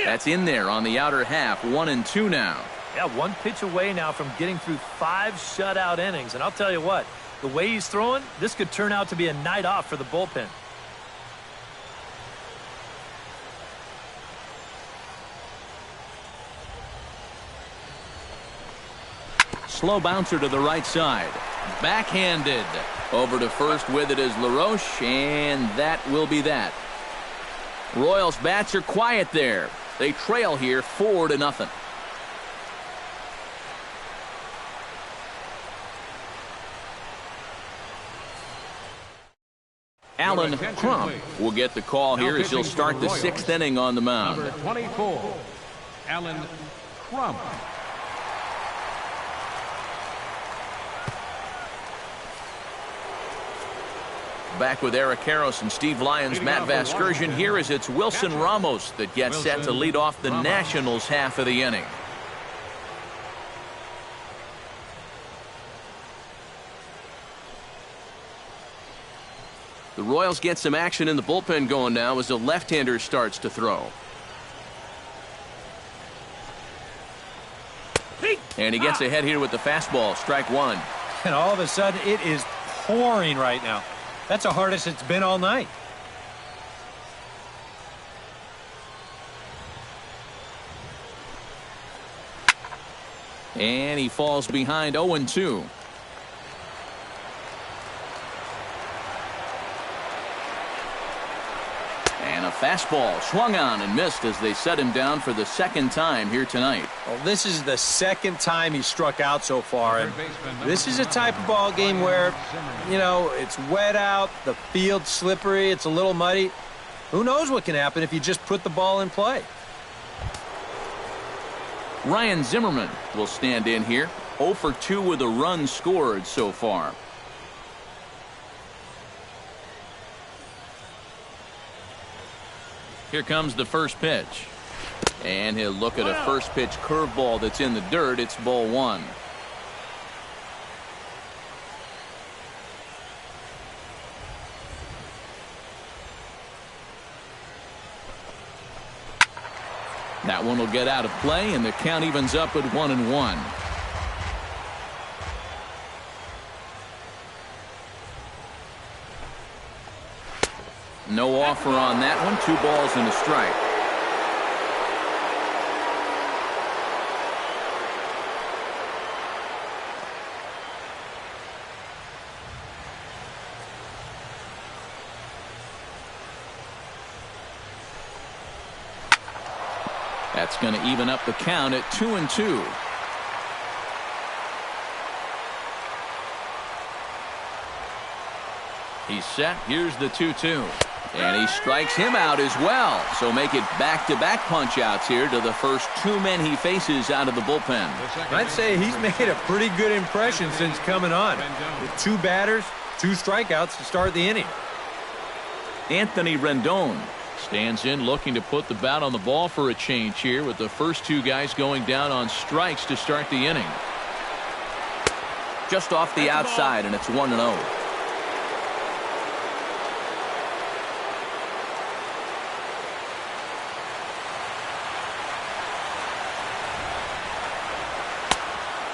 That's in there on the outer half. 1-2 now. Yeah, one pitch away now from getting through 5 shutout innings. And I'll tell you what, the way he's throwing, this could turn out to be a night off for the bullpen. Slow bouncer to the right side. Backhanded. Over to first with it is LaRoche, and that will be that. Royals bats are quiet there. They trail here 4-0. Alan Crump will get the call here as he'll start the 6th inning on the mound. Number 24, Alan Crump. Back with Eric Karros and Steve Lyons, Matt Vasgersian here as it's Wilson Ramos that gets set to lead off the Nationals half of the inning. The Royals get some action in the bullpen going now as the left-hander starts to throw. And he gets ahead here with the fastball, strike one. And all of a sudden, it is pouring right now. That's the hardest it's been all night. And he falls behind 0-2. And a fastball swung on and missed as they set him down for the 2nd time here tonight. Well, this is the 2nd time he struck out so far, and this is a type of ball game where, you know, it's wet out, the field's slippery, it's a little muddy. Who knows what can happen if you just put the ball in play? Ryan Zimmerman will stand in here. 0 for 2 with a run scored so far. Here comes the first pitch. And he'll look at a first pitch curveball that's in the dirt. It's ball one. That one will get out of play, and the count evens up at 1-1. No offer on that one. 2 balls and a strike. That's going to even up the count at 2-2. He's set. Here's the 2-2. And he strikes him out as well. So make it back-to-back punch-outs here to the first 2 men he faces out of the bullpen. I'd say he's made a pretty good impression since coming on. With 2 batters, 2 strikeouts to start the inning. Anthony Rendon stands in looking to put the bat on the ball for a change here with the first 2 guys going down on strikes to start the inning. Just off the outside, and it's 1-0.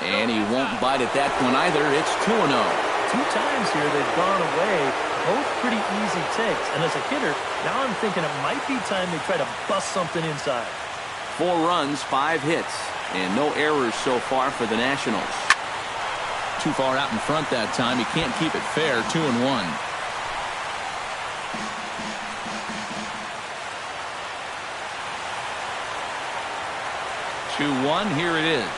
And he won't bite at that one either. It's 2-0. 2 times here they've gone away. Both pretty easy takes. And as a hitter, now I'm thinking it might be time they try to bust something inside. 4 runs, 5 hits, and no errors so far for the Nationals. Too far out in front that time. He can't keep it fair. 2-1. Here it is.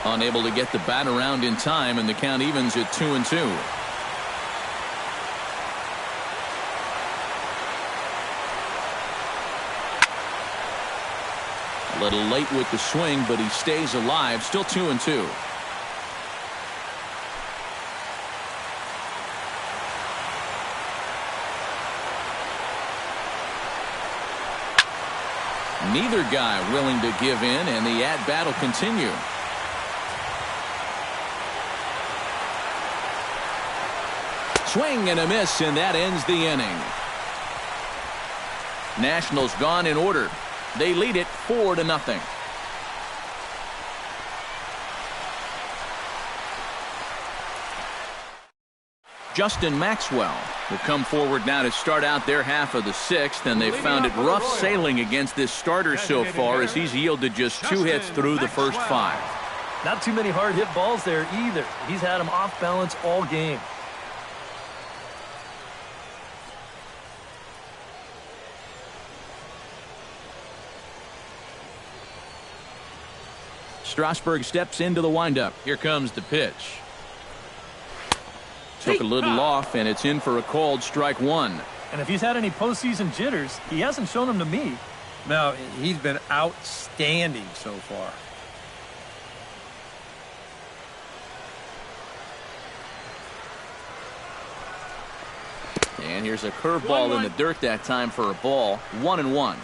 Unable to get the bat around in time, and the count evens at 2-2. A little late with the swing, but he stays alive. Still 2-2. Neither guy willing to give in, and the at-bat will continue. Swing and a miss, and that ends the inning. Nationals gone in order. They lead it 4-0. Justin Maxwell will come forward now to start out their half of the 6th, and they've found it rough sailing against this starter so far as he's yielded just 2 hits through the first 5. Not too many hard hit balls there either. He's had them off balance all game. Strasburg steps into the windup. Here comes the pitch. Took a little off, and it's in for a called strike 1. And if he's had any postseason jitters, he hasn't shown them to me. No, he's been outstanding so far. And here's a curveball in the dirt that time for a ball. 1-1.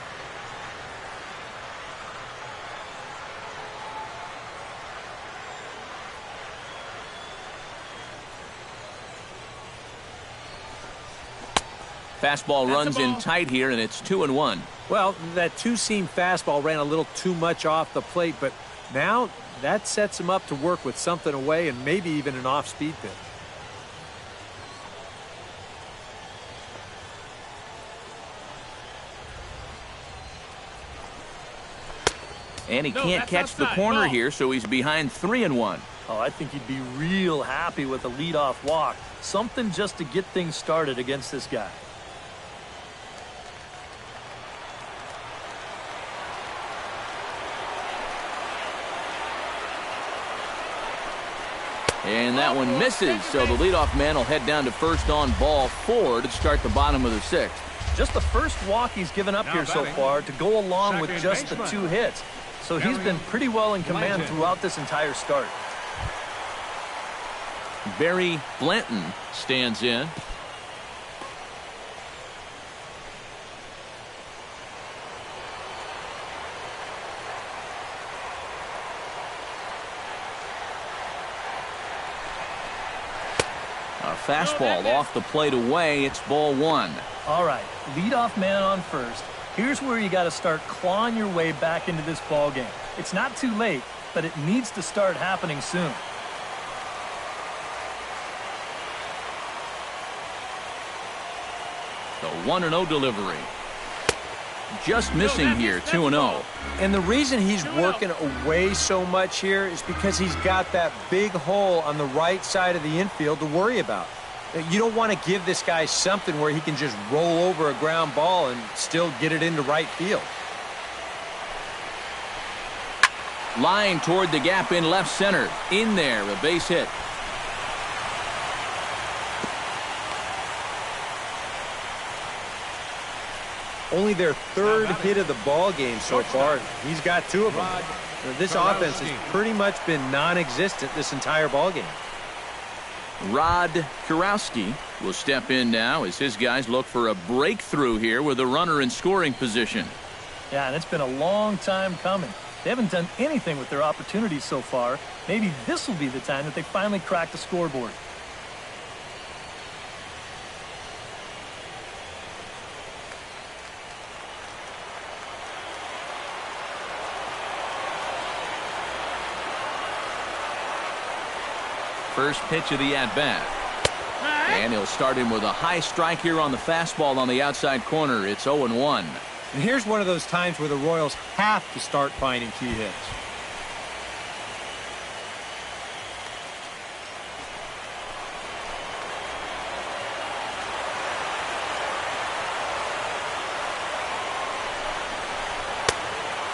Fastball runs in tight here, and it's 2-1. Well, that 2-seam fastball ran a little too much off the plate, but now that sets him up to work with something away and maybe even an off-speed pitch. And he can't catch the corner here, so he's behind 3-1. Oh, I think he'd be real happy with a leadoff walk. Something just to get things started against this guy. And that one misses, so the leadoff man will head down to first on ball 4 to start the bottom of the 6th. Just the first walk he's given up here so far to go along with just the 2 hits. So he's been pretty well in command throughout this entire start. Barry Blanton stands in. A fastball off the plate away. It's ball 1. All right, leadoff man on first. Here's where you got to start clawing your way back into this ball game. It's not too late, but it needs to start happening soon. The 1-0 delivery. Just missing here, 2-0. And the reason he's working away so much here is because he's got that big hole on the right side of the infield to worry about. You don't want to give this guy something where he can just roll over a ground ball and still get it into right field. Line toward the gap in left center. In there, a base hit. Only their third hit of the ball game so far. He's got 2 of them. This offense has pretty much been non-existent this entire ball game. Rod Kurowski will step in now as his guys look for a breakthrough here with a runner in scoring position. Yeah, and it's been a long time coming. They haven't done anything with their opportunities so far. Maybe this will be the time that they finally crack the scoreboard. First pitch of the at-bat. And he'll start him with a high strike here on the fastball on the outside corner. It's 0-1. And here's one of those times where the Royals have to start finding key hits.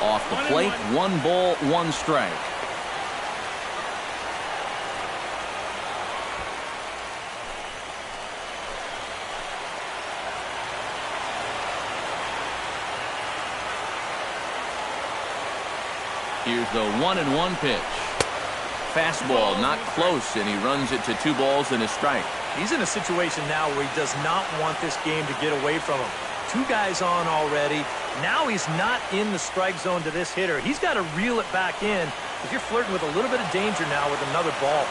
Off the plate, 1 ball, 1 strike. Here's the 1-1 pitch. Fastball not close, and he runs it to 2 balls and a strike. He's in a situation now where he does not want this game to get away from him. 2 guys on already. Now he's not in the strike zone to this hitter. He's got to reel it back in because you're flirting with a little bit of danger now with another ball.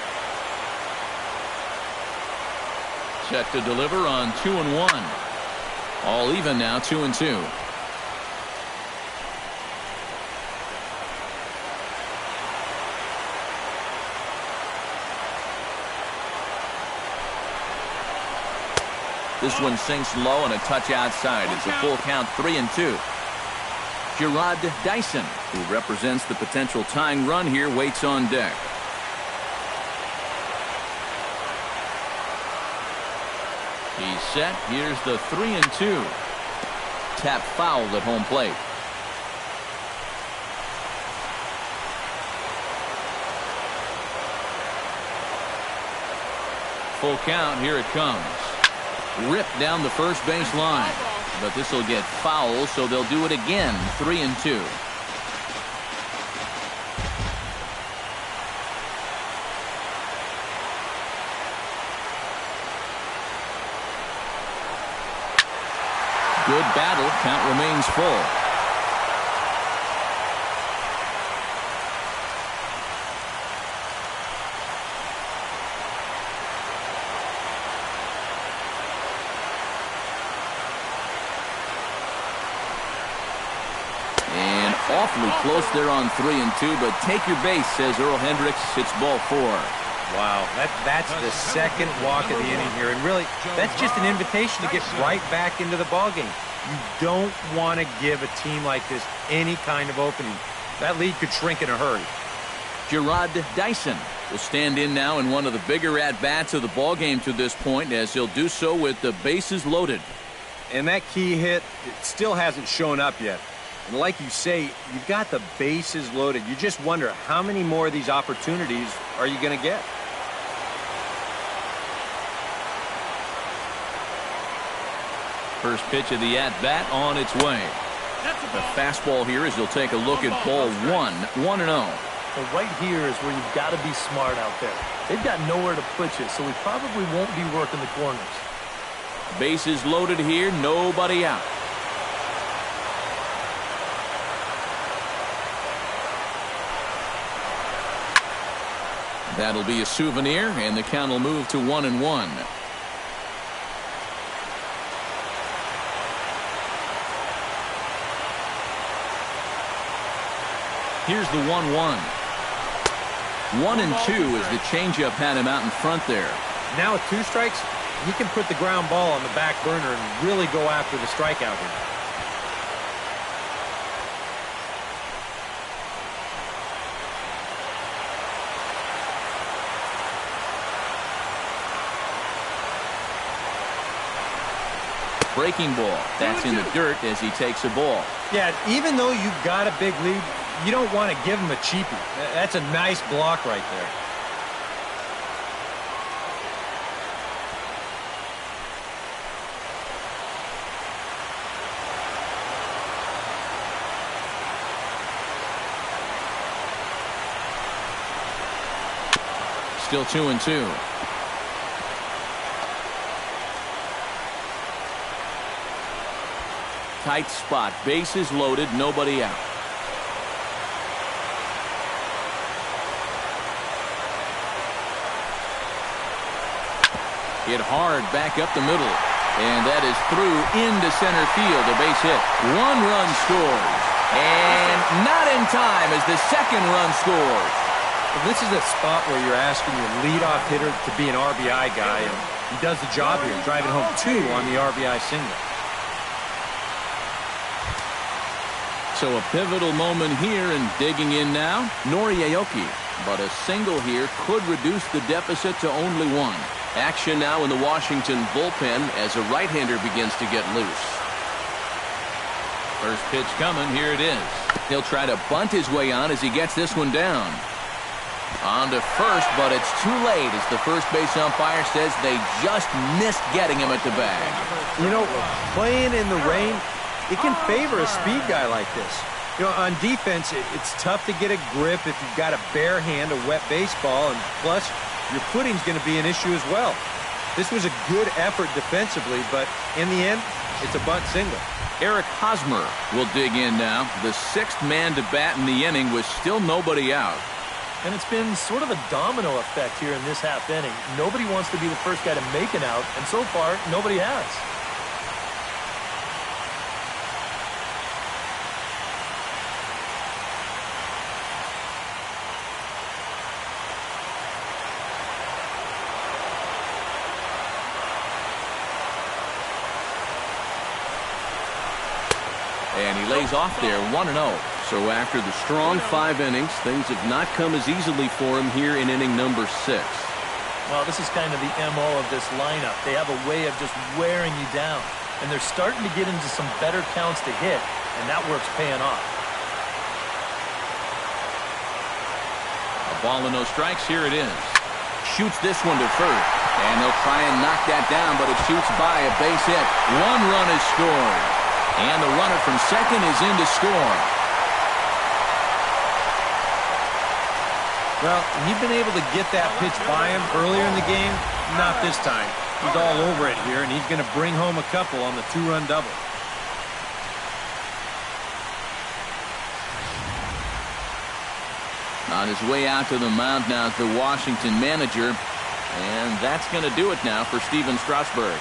Set to deliver on 2-1. All even now, 2-2. This one sinks low and a touch outside. It's a full count, 3-2. Gerard Dyson, who represents the potential tying run here, waits on deck. He's set. Here's the 3-2. Tap fouled at home plate. Full count. Here it comes. Ripped down the first base line. But this will get foul, so they'll do it again. 3-2. Good battle. Count remains full. Awfully close there on 3-2, but take your base, says Earl Hendricks. It's ball 4. Wow, that's the second walk of the inning here, and really, that's just an invitation to get right back into the ballgame. You don't want to give a team like this any kind of opening. That lead could shrink in a hurry. Gerard Dyson will stand in now in one of the bigger at-bats of the ballgame to this point, as he'll do so with the bases loaded. And that key hit, it still hasn't shown up yet. And like you say, you've got the bases loaded. You just wonder how many more of these opportunities are you going to get? First pitch of the at-bat on its way. The fastball here as he'll take a look at ball 1, 1-0. But right here is where you've got to be smart out there. They've got nowhere to put you, so we probably won't be working the corners. Bases loaded here, nobody out. That'll be a souvenir, and the count will move to 1-1. Here's the 1-1. 1-2 as the changeup had him out in front there. Now with 2 strikes, he can put the ground ball on the back burner and really go after the strikeout here. Breaking ball. That's in the dirt as he takes a ball. Yeah, even though you've got a big lead, you don't want to give him a cheapie. That's a nice block right there. Still 2-2. Tight spot. Bases loaded. Nobody out. Hit hard back up the middle. And that is through into center field. A base hit. 1 run scores. And not in time as the second run scores. Well, this is a spot where you're asking your leadoff hitter to be an RBI guy, and he does the job here, driving home 2 on the RBI single. So a pivotal moment here, and digging in now, Nori Aoki. But a single here could reduce the deficit to only 1. Action now in the Washington bullpen as a right-hander begins to get loose. First pitch coming. Here it is. He'll try to bunt his way on as he gets this one down. On to first, but it's too late as the first base umpire says they just missed getting him at the bag. You know, playing in the rain, it can favor a speed guy like this. You know, on defense, it's tough to get a grip if you've got a bare hand, a wet baseball, and plus, your footing's going to be an issue as well. This was a good effort defensively, but in the end, it's a bunt single. Eric Hosmer will dig in now. The 6th man to bat in the inning with still nobody out. And it's been sort of a domino effect here in this half inning. Nobody wants to be the first guy to make an out, and so far, nobody has. And he lays off there 1-0. So after the strong 5 innings, things have not come as easily for him here in inning number 6. Well, this is kind of the MO of this lineup. They have a way of just wearing you down. And they're starting to get into some better counts to hit, and that work's paying off. A ball and no strikes. Here it is. Shoots this one to first. And they'll try and knock that down, but it shoots by a base hit. 1 run is scored. And the runner from second is in to score. Well, he'd been able to get that pitch by him earlier in the game. Not this time. He's all over it here, and he's going to bring home a couple on the 2-run double. On his way out to the mound now is the Washington manager. And that's going to do it now for Steven Strasburg.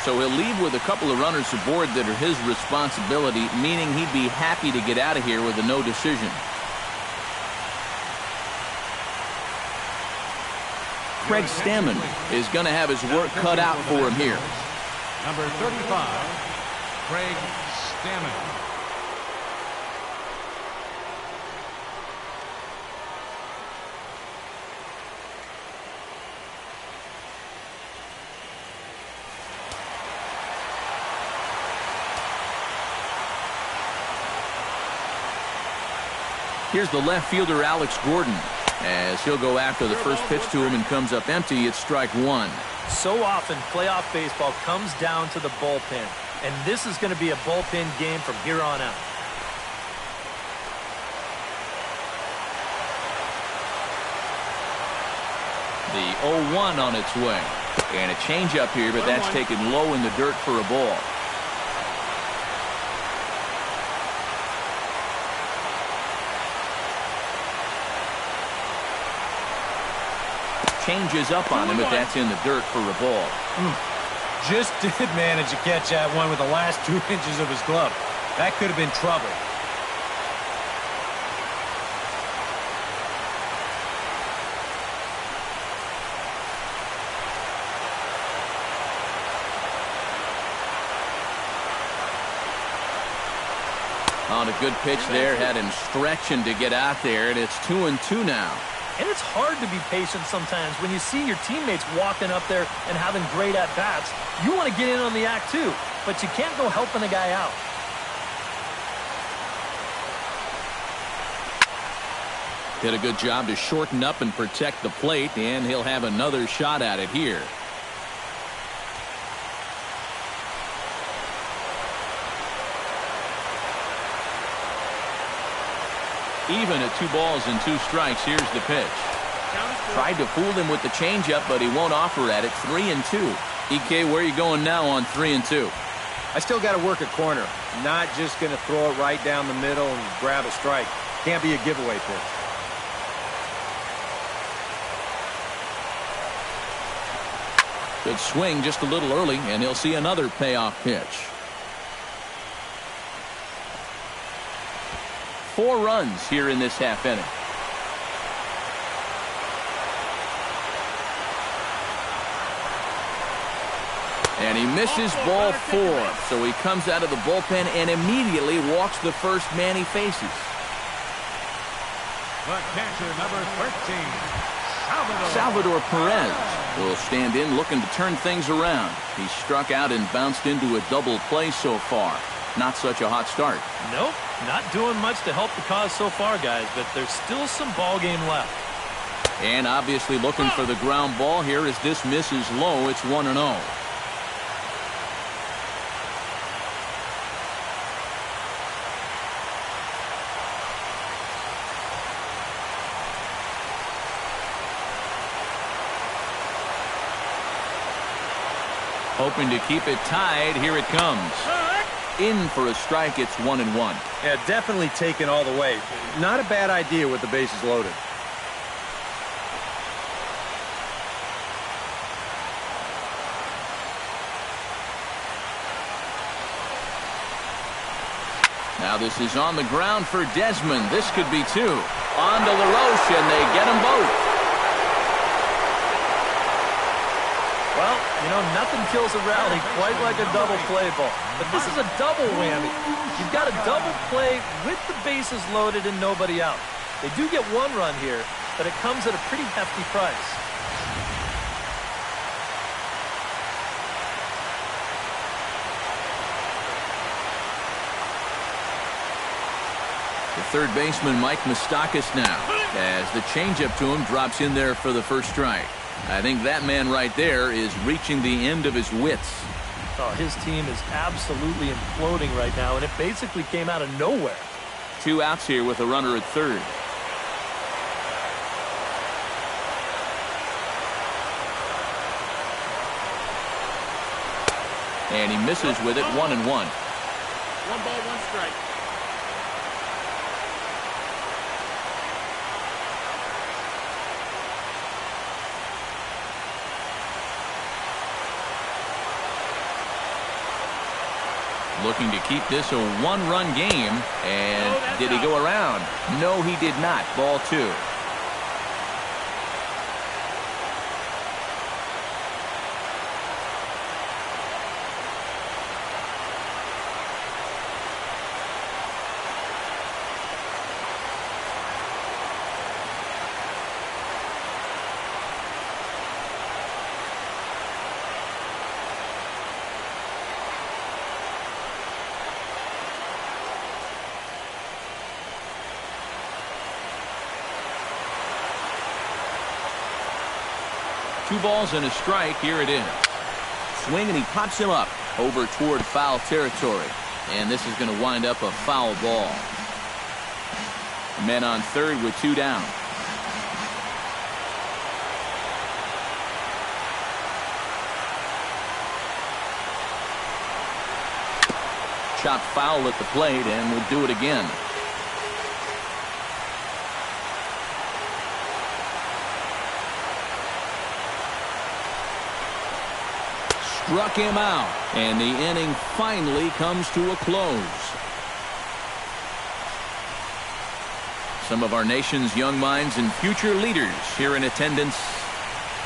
So he'll leave with a couple of runners aboard that are his responsibility, meaning he'd be happy to get out of here with a no decision. Craig Stammen is going to have his work cut out for him here. Number 35, Craig Stammen. Here's the left fielder, Alex Gordon, as he'll go after the first pitch to him and comes up empty. It's strike 1. So often, playoff baseball comes down to the bullpen, and this is going to be a bullpen game from here on out. The 0-1 on its way. And a changeup here, but that's taken low in the dirt for a ball. Changes up on him, but that's in the dirt for a ball. Just did manage to catch that one with the last 2 inches of his glove. That could have been trouble. On a good pitch there, had him stretching to get out there, and it's 2-2 now. And it's hard to be patient sometimes when you see your teammates walking up there and having great at-bats. You want to get in on the act too, but you can't go helping a guy out. Did a good job to shorten up and protect the plate, and he'll have another shot at it here. Even at 2 balls and 2 strikes, here's the pitch. Tried to fool him with the changeup, but he won't offer at it. 3-2. EK, where are you going now on 3-2? I still got to work a corner. Not just going to throw it right down the middle and grab a strike. Can't be a giveaway pitch. Good swing just a little early, and he'll see another payoff pitch. 4 runs here in this half inning. And he misses ball 4, so he comes out of the bullpen and immediately walks the first man he faces. The catcher, number 13, Salvador Perez will stand in looking to turn things around. He struck out and bounced into a double play so far. Not such a hot start. Nope, not doing much to help the cause so far, guys, but there's still some ball game left. And obviously looking for the ground ball here as this misses low. It's 1-0. Hoping to keep it tied. Here it comes. In for a strike. It's 1-1. Yeah, definitely taken all the way. Not a bad idea with the bases loaded. Now this is on the ground for Desmond. This could be 2. On to LaRoche, and they get them both. Well, you know, nothing kills a rally quite like a double play ball. But this is a double whammy. You've got a double play with the bases loaded and nobody out. They do get 1 run here, but it comes at a pretty hefty price. The third baseman, Mike Moustakas, now, as the changeup to him drops in there for the first strike. I think that man right there is reaching the end of his wits. Oh, his team is absolutely imploding right now, and it basically came out of nowhere. 2 outs here with a runner at third. And he misses with it. 1-1. 1 ball, 1 strike. Looking to keep this a 1-run game. And did he go around? No, he did not. Ball 2. Two balls and a strike. Here it is. Swing, and he pops him up over toward foul territory. And this is going to wind up a foul ball. Men on third with 2 down. Chopped foul at the plate, and we'll do it again. Struck him out, and the inning finally comes to a close. Some of our nation's young minds and future leaders here in attendance.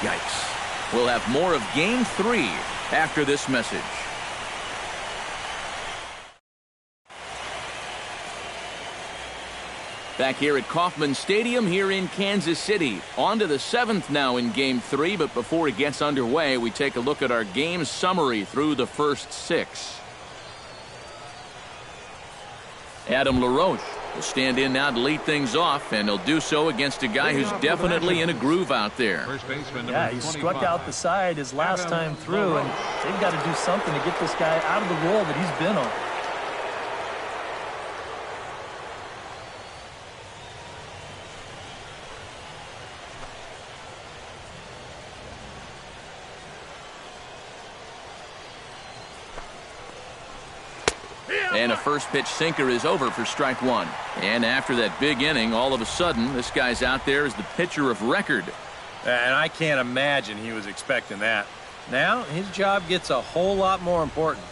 Yikes. We'll have more of Game 3 after this message. Back here at Kauffman Stadium here in Kansas City. On to the 7th now in Game 3, but before it gets underway, we take a look at our game summary through the first 6. Adam LaRoche will stand in now to lead things off, and he'll do so against a guy who's definitely in a groove out there. Yeah, he struck out the side his last time through, and they've got to do something to get this guy out of the role that he's been on. And a first pitch sinker is over for strike 1. And after that big inning, all of a sudden, this guy's out there as the pitcher of record. And I can't imagine he was expecting that. Now, his job gets a whole lot more important.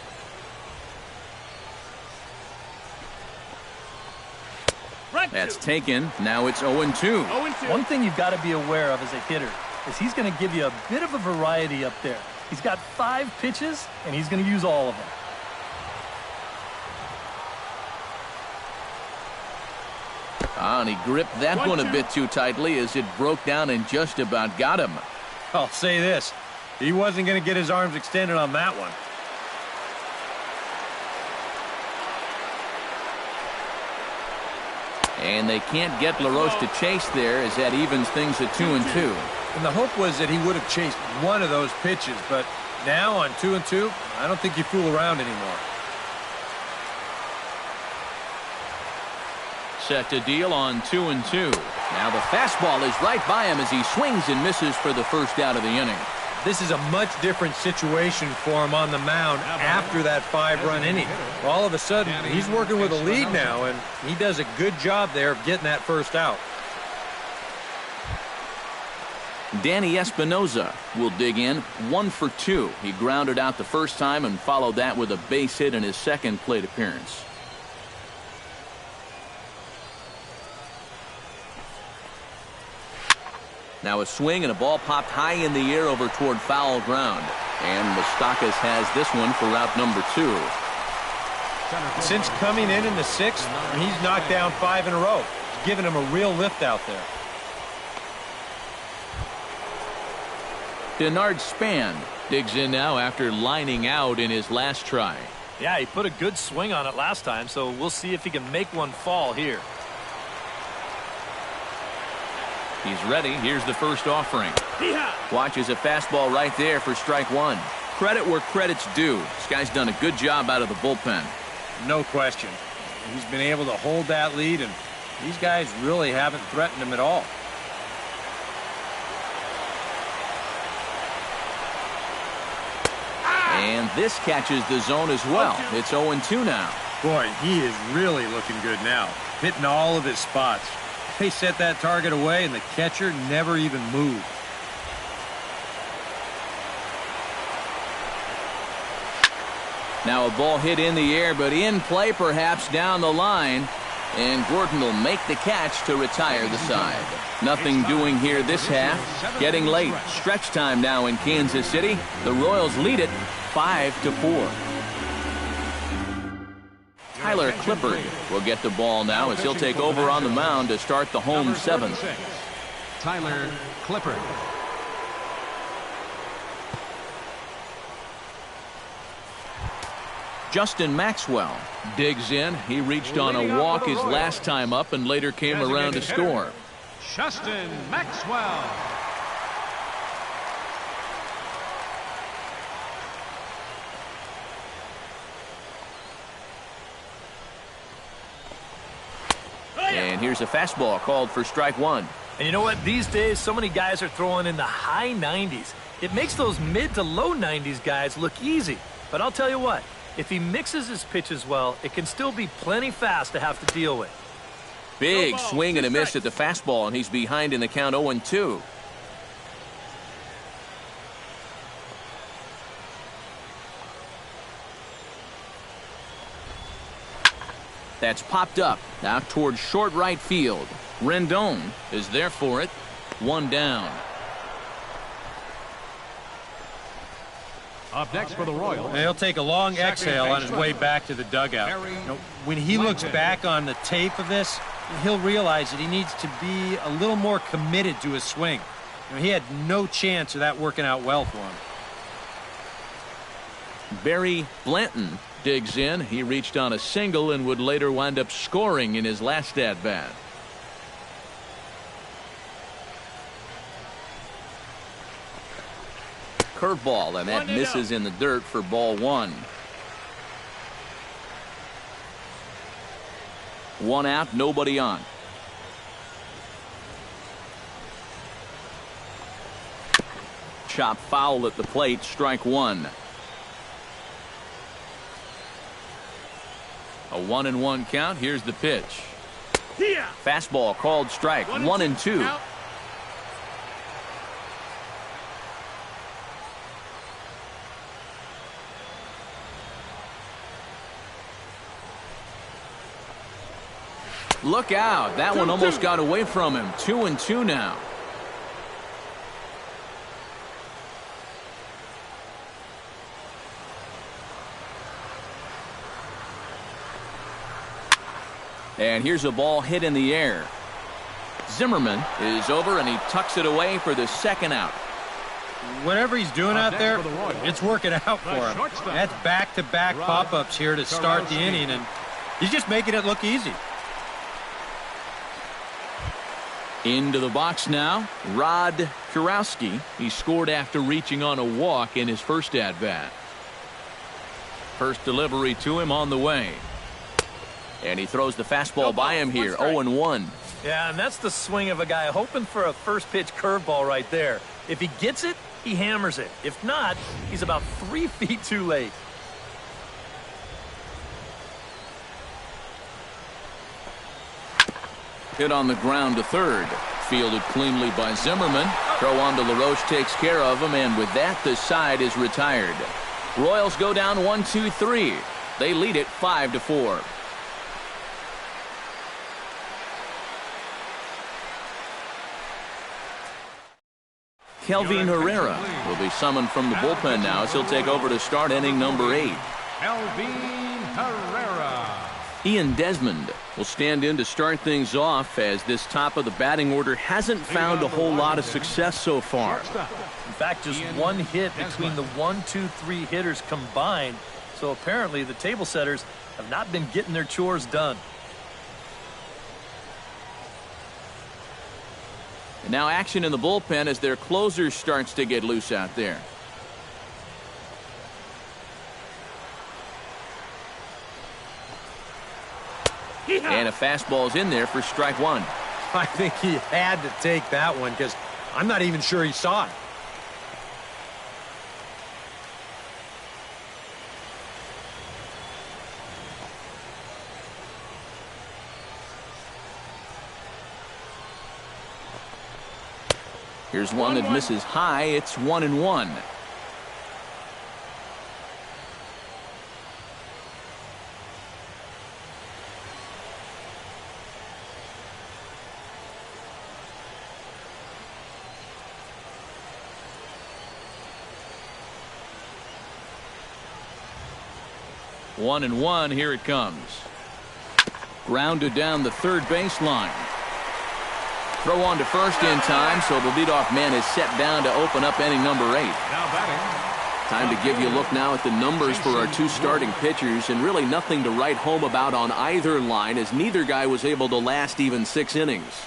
That's taken. Now it's 0-2. One thing you've got to be aware of as a hitter is he's going to give you a bit of a variety up there. He's got 5 pitches, and he's going to use all of them. And he gripped that one a bit too tightly as it broke down and just about got him. I'll say this. He wasn't going to get his arms extended on that one. And they can't get LaRoche to chase there as that evens things at 2-2. And the hope was that he would have chased one of those pitches, but now on 2-2, I don't think you fool around anymore. Set to deal on 2-2. Now the fastball is right by him as he swings and misses for the first out of the inning. This is a much different situation for him on the mound after that 5-run inning. All of a sudden, he's working with a lead now, and he does a good job there of getting that first out. Danny Espinoza will dig in 1 for 2. He grounded out the first time and followed that with a base hit in his second plate appearance. Now a swing and a ball popped high in the air over toward foul ground. And Moustakas has this one for route number 2. Since coming in the 6th, he's knocked down 5 in a row. It's given him a real lift out there. Denard Span digs in now after lining out in his last try. Yeah, he put a good swing on it last time, so we'll see if he can make one fall here. He's ready. Here's the first offering. Watches a fastball right there for strike 1. Credit where credit's due. This guy's done a good job out of the bullpen. No question. He's been able to hold that lead, and these guys really haven't threatened him at all. And this catches the zone as well. It's 0-2 now. Boy, he is really looking good now. Hitting all of his spots. They set that target away, and the catcher never even moved. Now a ball hit in the air, but in play perhaps down the line. And Gordon will make the catch to retire the side. Nothing doing here this half. Getting late. Stretch time now in Kansas City. The Royals lead it 5-4. Tyler Clippard will get the ball now as he'll take over on the mound to start the home 7th. Tyler Clippard. Justin Maxwell digs in. He reached on a walk his last time up and later came around to score. Justin Maxwell. And here's a fastball called for strike 1. And you know what? These days, so many guys are throwing in the high 90s. It makes those mid to low 90s guys look easy. But I'll tell you what, if he mixes his pitches well, it can still be plenty fast to have to deal with. Big swing and a miss at the fastball, and he's behind in the count 0-2. That's popped up out towards short right field. Rendon is there for it. 1 down. Up next for the Royals. And he'll take a long exhale on his way back to the dugout. When he looks back on the tape of this, he'll realize that he needs to be a little more committed to his swing. He had no chance of that working out well for him. Barry Blanton digs in. He reached on a single and would later wind up scoring in his last at-bat. Curveball, and that misses in the dirt for ball one. One out, nobody on. Chop foul at the plate, strike one. A 1-1 count. Here's the pitch. Fastball called strike. 1-2. Out. Look out. That one almost got away from him. 2-2 now. And here's a ball hit in the air. Zimmerman is over, and he tucks it away for the second out. Whatever he's doing out there, it's working out for him. That's back-to-back pop-ups here to start the inning, and he's just making it look easy. Into the box now, Rod Kurowski. He scored after reaching on a walk in his first at-bat. First delivery to him on the way. And he throws the fastball by him here, 0-1. Yeah, and that's the swing of a guy hoping for a first pitch curveball right there. If he gets it, he hammers it. If not, he's about 3 feet too late. Hit on the ground to third. Fielded cleanly by Zimmerman. Throw on to LaRoche, takes care of him, and with that, the side is retired. Royals go down 1-2-3. They lead it 5-4. Kelvin Herrera will be summoned from the bullpen now as he'll take over to start inning number 8. Kelvin Herrera. Ian Desmond will stand in to start things off, as this top of the batting order hasn't found a whole lot of success so far. In fact, just one hit between the 1, 2, 3 hitters combined. So apparently the table setters have not been getting their chores done. And now action in the bullpen as their closer starts to get loose out there. And a fastball's in there for strike one. I think he had to take that one because I'm not even sure he saw it. Here's one that misses high. It's 1-1. One and one. Here it comes. Grounded down the third baseline. Throw on to first in time, so the leadoff man is set down to open up inning number 8. Now batting. Time to give you a look now at the numbers for our two starting pitchers, and really nothing to write home about on either line, as neither guy was able to last even 6 innings.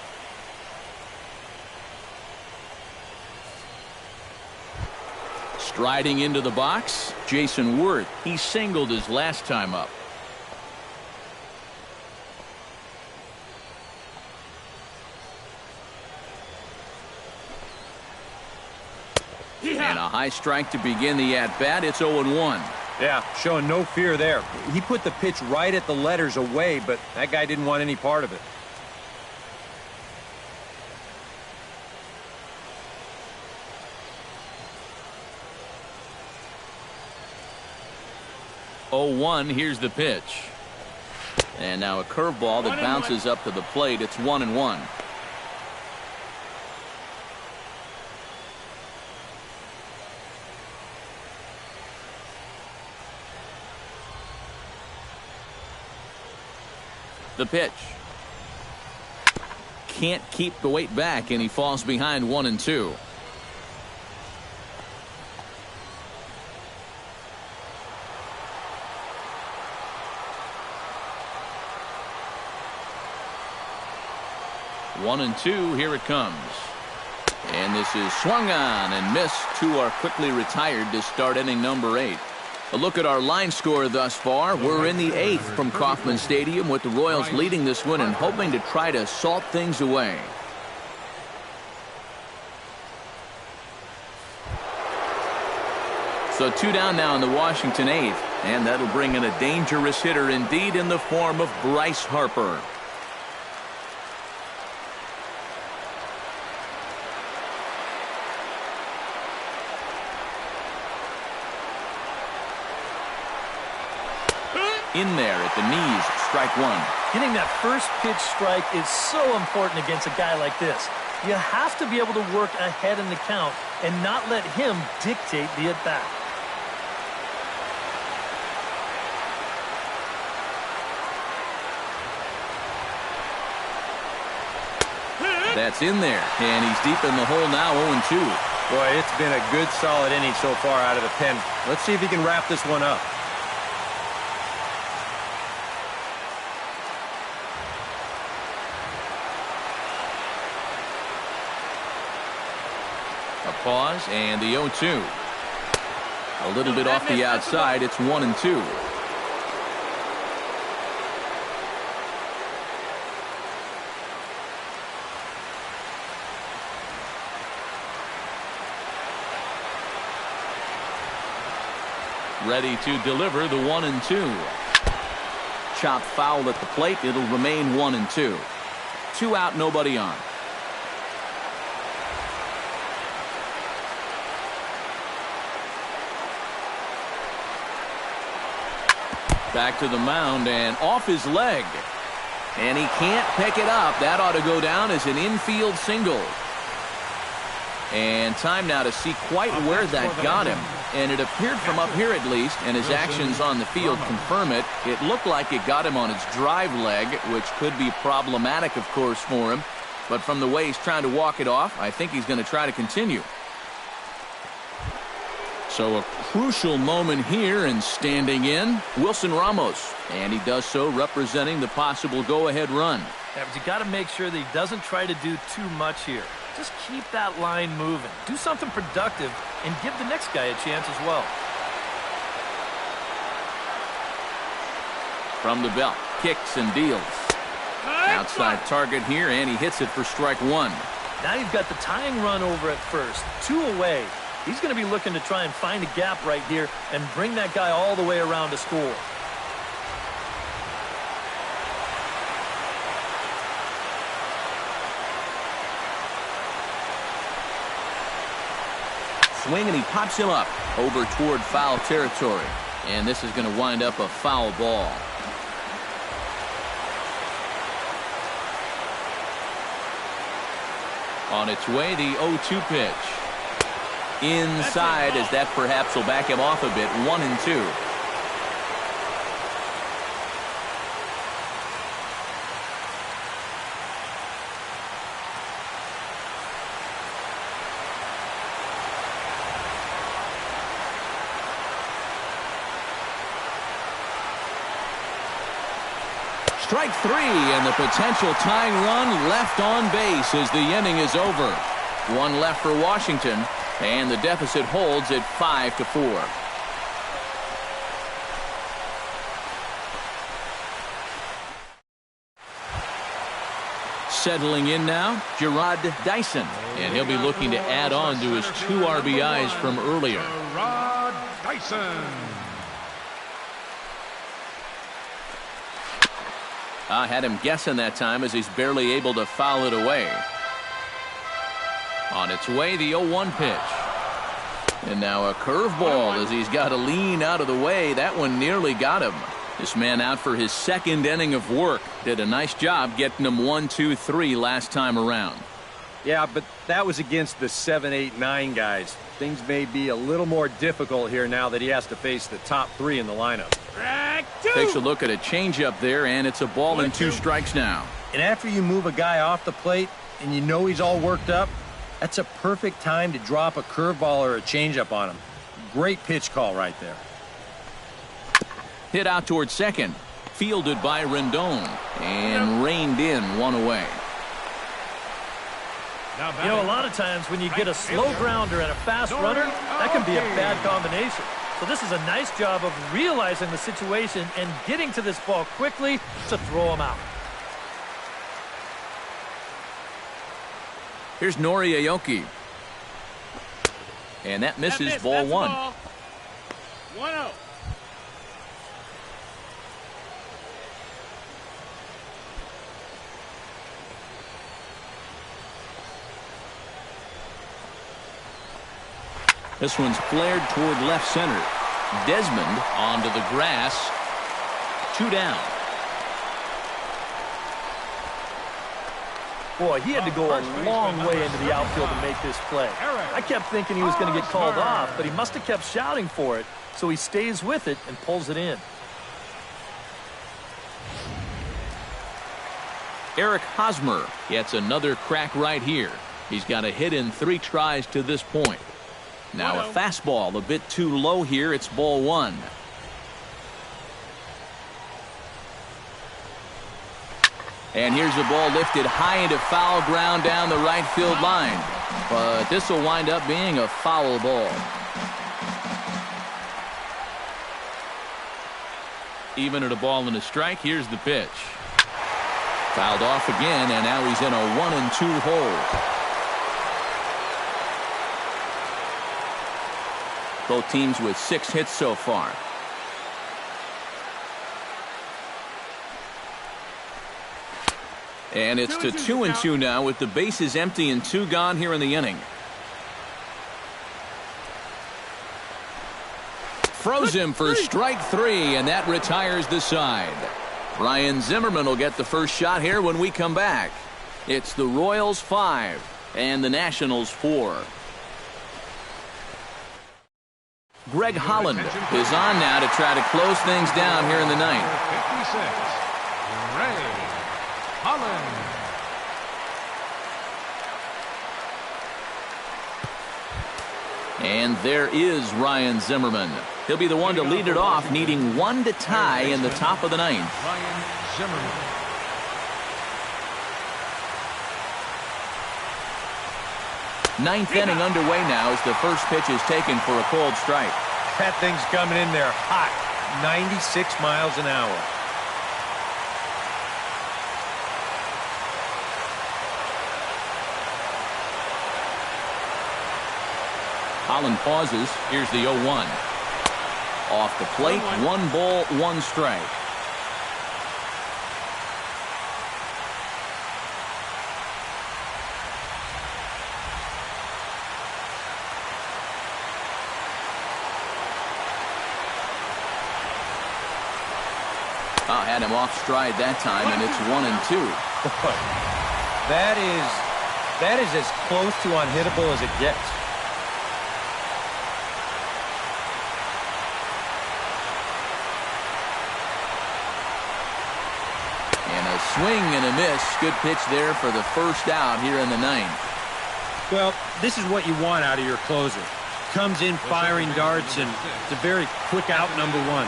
Striding into the box, Jason Worth. He singled his last time up. And a high strike to begin the at-bat. It's 0-1. Yeah, showing no fear there. He put the pitch right at the letters away, but that guy didn't want any part of it. Here's the pitch. And now a curveball that bounces up to the plate. It's 1-1. The pitch. can't keep the weight back, and he falls behind 1-2. One and two, here it comes. And this is swung on and missed. Two are quickly retired to start inning number 8. A look at our line score thus far. We're in the 8th from Kauffman Stadium with the Royals leading this one and hoping to try to salt things away. So 2 down now in the Washington 8th, and that'll bring in a dangerous hitter indeed in the form of Bryce Harper. In there at the knees, strike 1. Getting that first pitch strike is so important against a guy like this. You have to be able to work ahead in the count and not let him dictate the at-bat. That's in there, and he's deep in the hole now, 0-2. Boy, it's been a good, solid inning so far out of the pen. Let's see if he can wrap this one up. A pause, and the 0-2. A little bit off the outside. It's 1-2. Ready to deliver the 1-2. Chopped foul at the plate. It'll remain 1-2. 2 out, nobody on. Back to the mound and off his leg. And he can't pick it up. That ought to go down as an infield single. And time now to see quite where that got him. And it appeared from up here at least, and his actions on the field confirm it. It looked like it got him on his drive leg, which could be problematic, of course, for him. But from the way he's trying to walk it off, I think he's going to try to continue. So a crucial moment here, and standing in, Wilson Ramos. And he does so representing the possible go-ahead run. Yeah, but you got to make sure that he doesn't try to do too much here. Just keep that line moving. Do something productive and give the next guy a chance as well. From the belt, kicks and deals. Outside target here, and he hits it for strike 1. Now you've got the tying run over at first. 2 away. He's going to be looking to try and find a gap right here and bring that guy all the way around to score. Swing, and he pops him up over toward foul territory. And this is going to wind up a foul ball. On its way, the 0-2 pitch. Inside, as that perhaps will back him off a bit. 1-2. Strike 3, and the potential tying run left on base as the inning is over. 1 left for Washington, and the deficit holds at 5-4. Settling in now, Jarrod Dyson, and he'll be looking to add on to his 2 RBIs from earlier. Jarrod Dyson. I had him guessing that time as he's barely able to foul it away. On its way, the 0-1 pitch. And now a curveball as he's got to lean out of the way. That one nearly got him. This man out for his 2nd inning of work. Did a nice job getting him 1, 2, 3 last time around. Yeah, but that was against the 7, 8, 9 guys. Things may be a little more difficult here now that he has to face the top 3 in the lineup. Takes a look at a changeup there, and it's a ball and 2 strikes now. And after you move a guy off the plate and you know he's all worked up, that's a perfect time to drop a curveball or a changeup on him. Great pitch call right there. Hit out towards second. Fielded by Rendon. And reined in, 1 away. You know, a lot of times when you get a slow grounder and a fast runner, that can be a bad combination. So this is a nice job of realizing the situation and getting to this ball quickly to throw him out. Here's Nori Aoki. And that misses, ball 1. 1-0. This one's flared toward left center. Desmond onto the grass. 2 down. Boy, he had to go a long way into the outfield to make this play. I kept thinking he was going to get called off, but he must have kept shouting for it, so he stays with it and pulls it in. Eric Hosmer gets another crack right here. He's got a hit in 3 tries to this point. Now a fastball a bit too low here. It's ball 1. And here's the ball lifted high into foul ground down the right field line. But this will wind up being a foul ball. Even at a ball and a strike, here's the pitch. Fouled off again, and now he's in a 1-2 hole. Both teams with 6 hits so far. And it's to 2-2 now with the bases empty and 2 gone here in the inning. Froze him for strike 3, and that retires the side. Ryan Zimmerman will get the first shot here when we come back. It's the Royals 5 and the Nationals 4. Greg Holland is on now to try to close things down here in the ninth. 56, Greg Holland. And there is Ryan Zimmerman. He'll be the one to lead it off, needing 1 to tie in the top of the ninth. Ryan Zimmerman. Ninth inning underway now as the first pitch is taken for a cold strike. That thing's coming in there hot. 96 miles an hour. Holland pauses. Here's the 0-1. Off the plate, 1 ball, 1 strike. Had him off stride that time, and it's 1-2. That is as close to unhittable as it gets. And a swing and a miss. Good pitch there for the first out here in the ninth. Well, this is what you want out of your closer. Comes in firing darts, and it's a very quick out, number 1.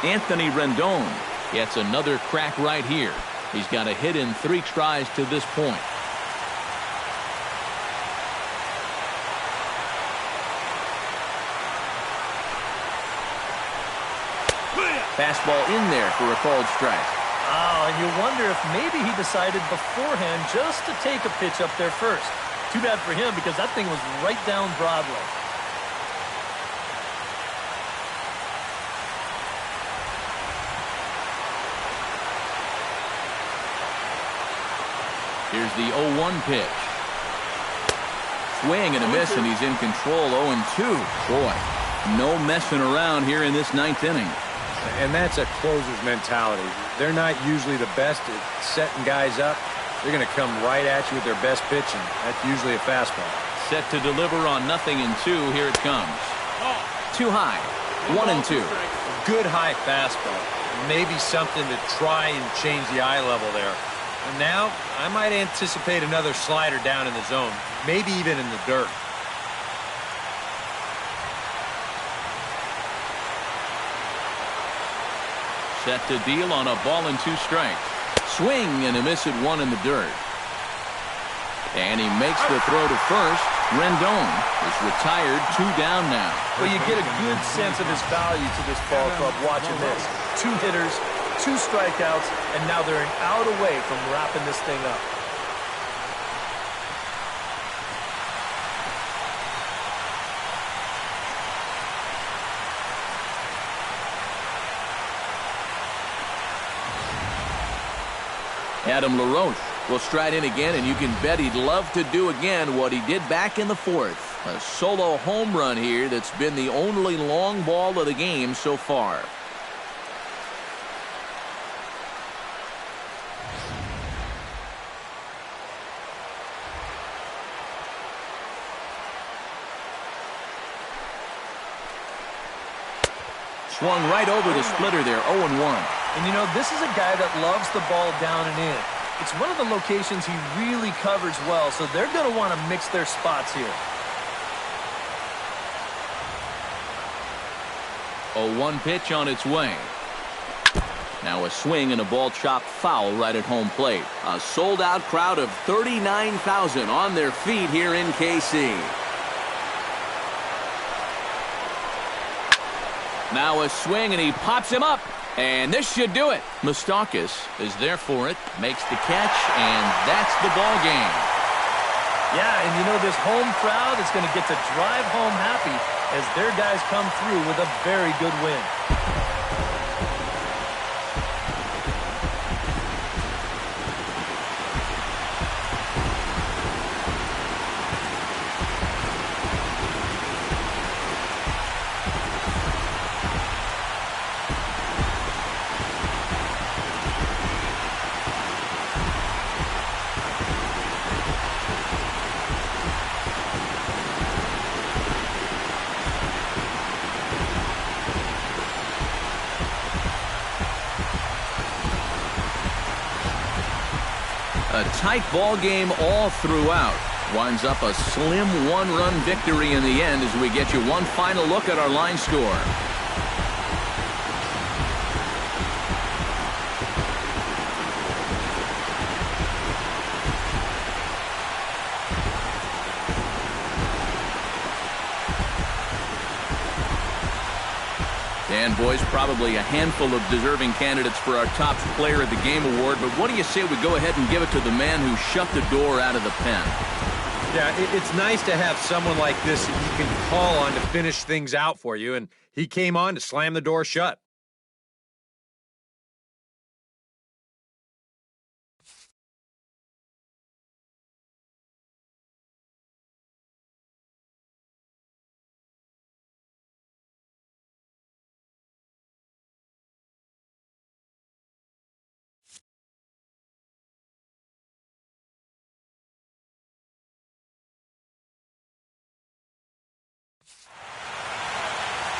Anthony Rendon gets another crack right here. He's got a hit in 3 tries to this point. Fastball in there for a called strike. Oh, and you wonder if maybe he decided beforehand just to take a pitch up there first. Too bad for him because that thing was right down Broadway. Here's the 0-1 pitch. Swing and a miss, and he's in control. 0-2. Boy, no messing around here in this ninth inning. And that's a closer's mentality. They're not usually the best at setting guys up. They're going to come right at you with their best pitch, and that's usually a fastball. Set to deliver on 0-2. Here it comes. Too high. 1-2. Good high fastball. Maybe something to try and change the eye level there. And now, I might anticipate another slider down in the zone, maybe even in the dirt. Set to deal on a ball and 2 strikes. Swing and a miss at 1 in the dirt. And he makes the throw to first. Rendon is retired, 2 down now. Well, you get a good sense of his value to this ball club watching this. 2 hitters, 2 strikeouts, and now they're an out away from wrapping this thing up. Adam LaRoche will stride in again, and you can bet he'd love to do again what he did back in the 4th. A solo home run here that's been the only long ball of the game so far. Swung right over the splitter there, 0-1. And you know, this is a guy that loves the ball down and in. It's one of the locations he really covers well, so they're going to want to mix their spots here. 0-1 pitch on its way. Now a swing and a ball chopped foul right at home plate. A sold-out crowd of 39,000 on their feet here in KC. Now a swing, and he pops him up. And this should do it. Moustakas is there for it, makes the catch, and that's the ball game. Yeah, and you know, this home crowd is going to get to drive home happy as their guys come through with a very good win. A tight ball game all throughout. Winds up a slim 1-run victory in the end as we get you one final look at our line score. And boys, probably a handful of deserving candidates for our top player of the game award, but what do you say we go ahead and give it to the man who shut the door out of the pen? Yeah, it's nice to have someone like this that you can call on to finish things out for you, and he came on to slam the door shut.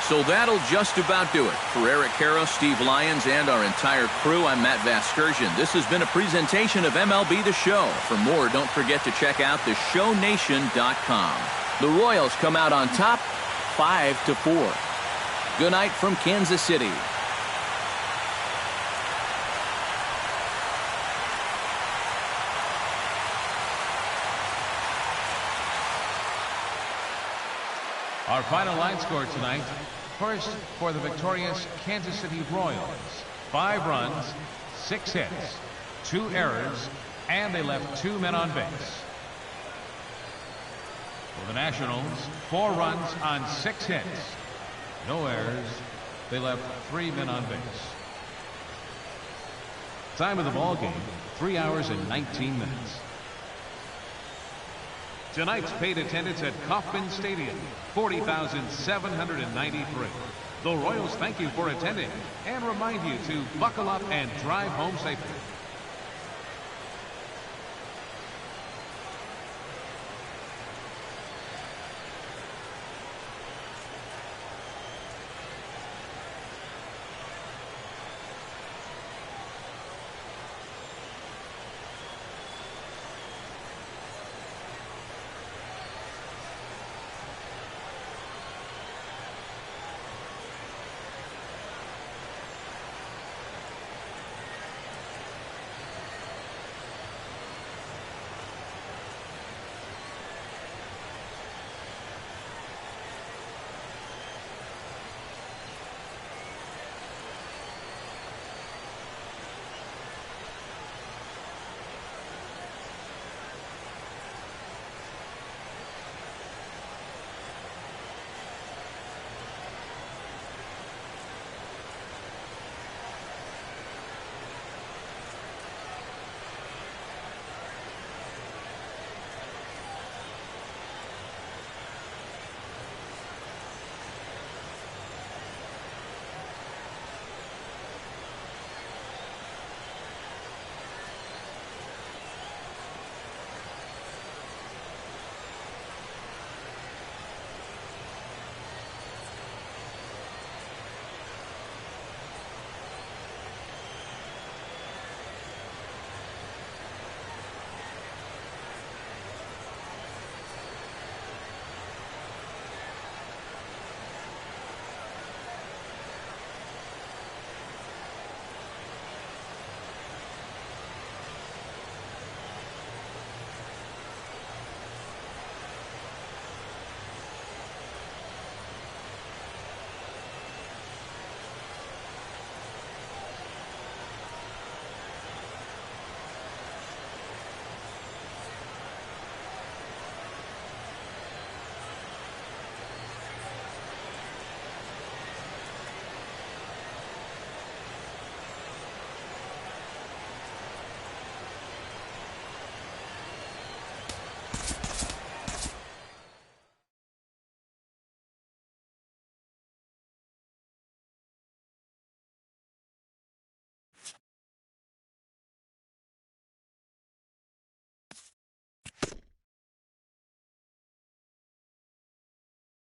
So that'll just about do it. For Eric Karros, Steve Lyons, and our entire crew, I'm Matt Vasgersian. This has been a presentation of MLB The Show. For more, don't forget to check out theshownation.com. The Royals come out on top, 5-4. Good night from Kansas City. Our final line score tonight. First, for the victorious Kansas City Royals, 5 runs, 6 hits, 2 errors, and they left 2 men on base. For the Nationals, 4 runs on 6 hits, no errors, they left 3 men on base. Time of the ball game, 3 hours and 19 minutes. Tonight's paid attendance at Kauffman Stadium, 40,793. The Royals thank you for attending and remind you to buckle up and drive home safely.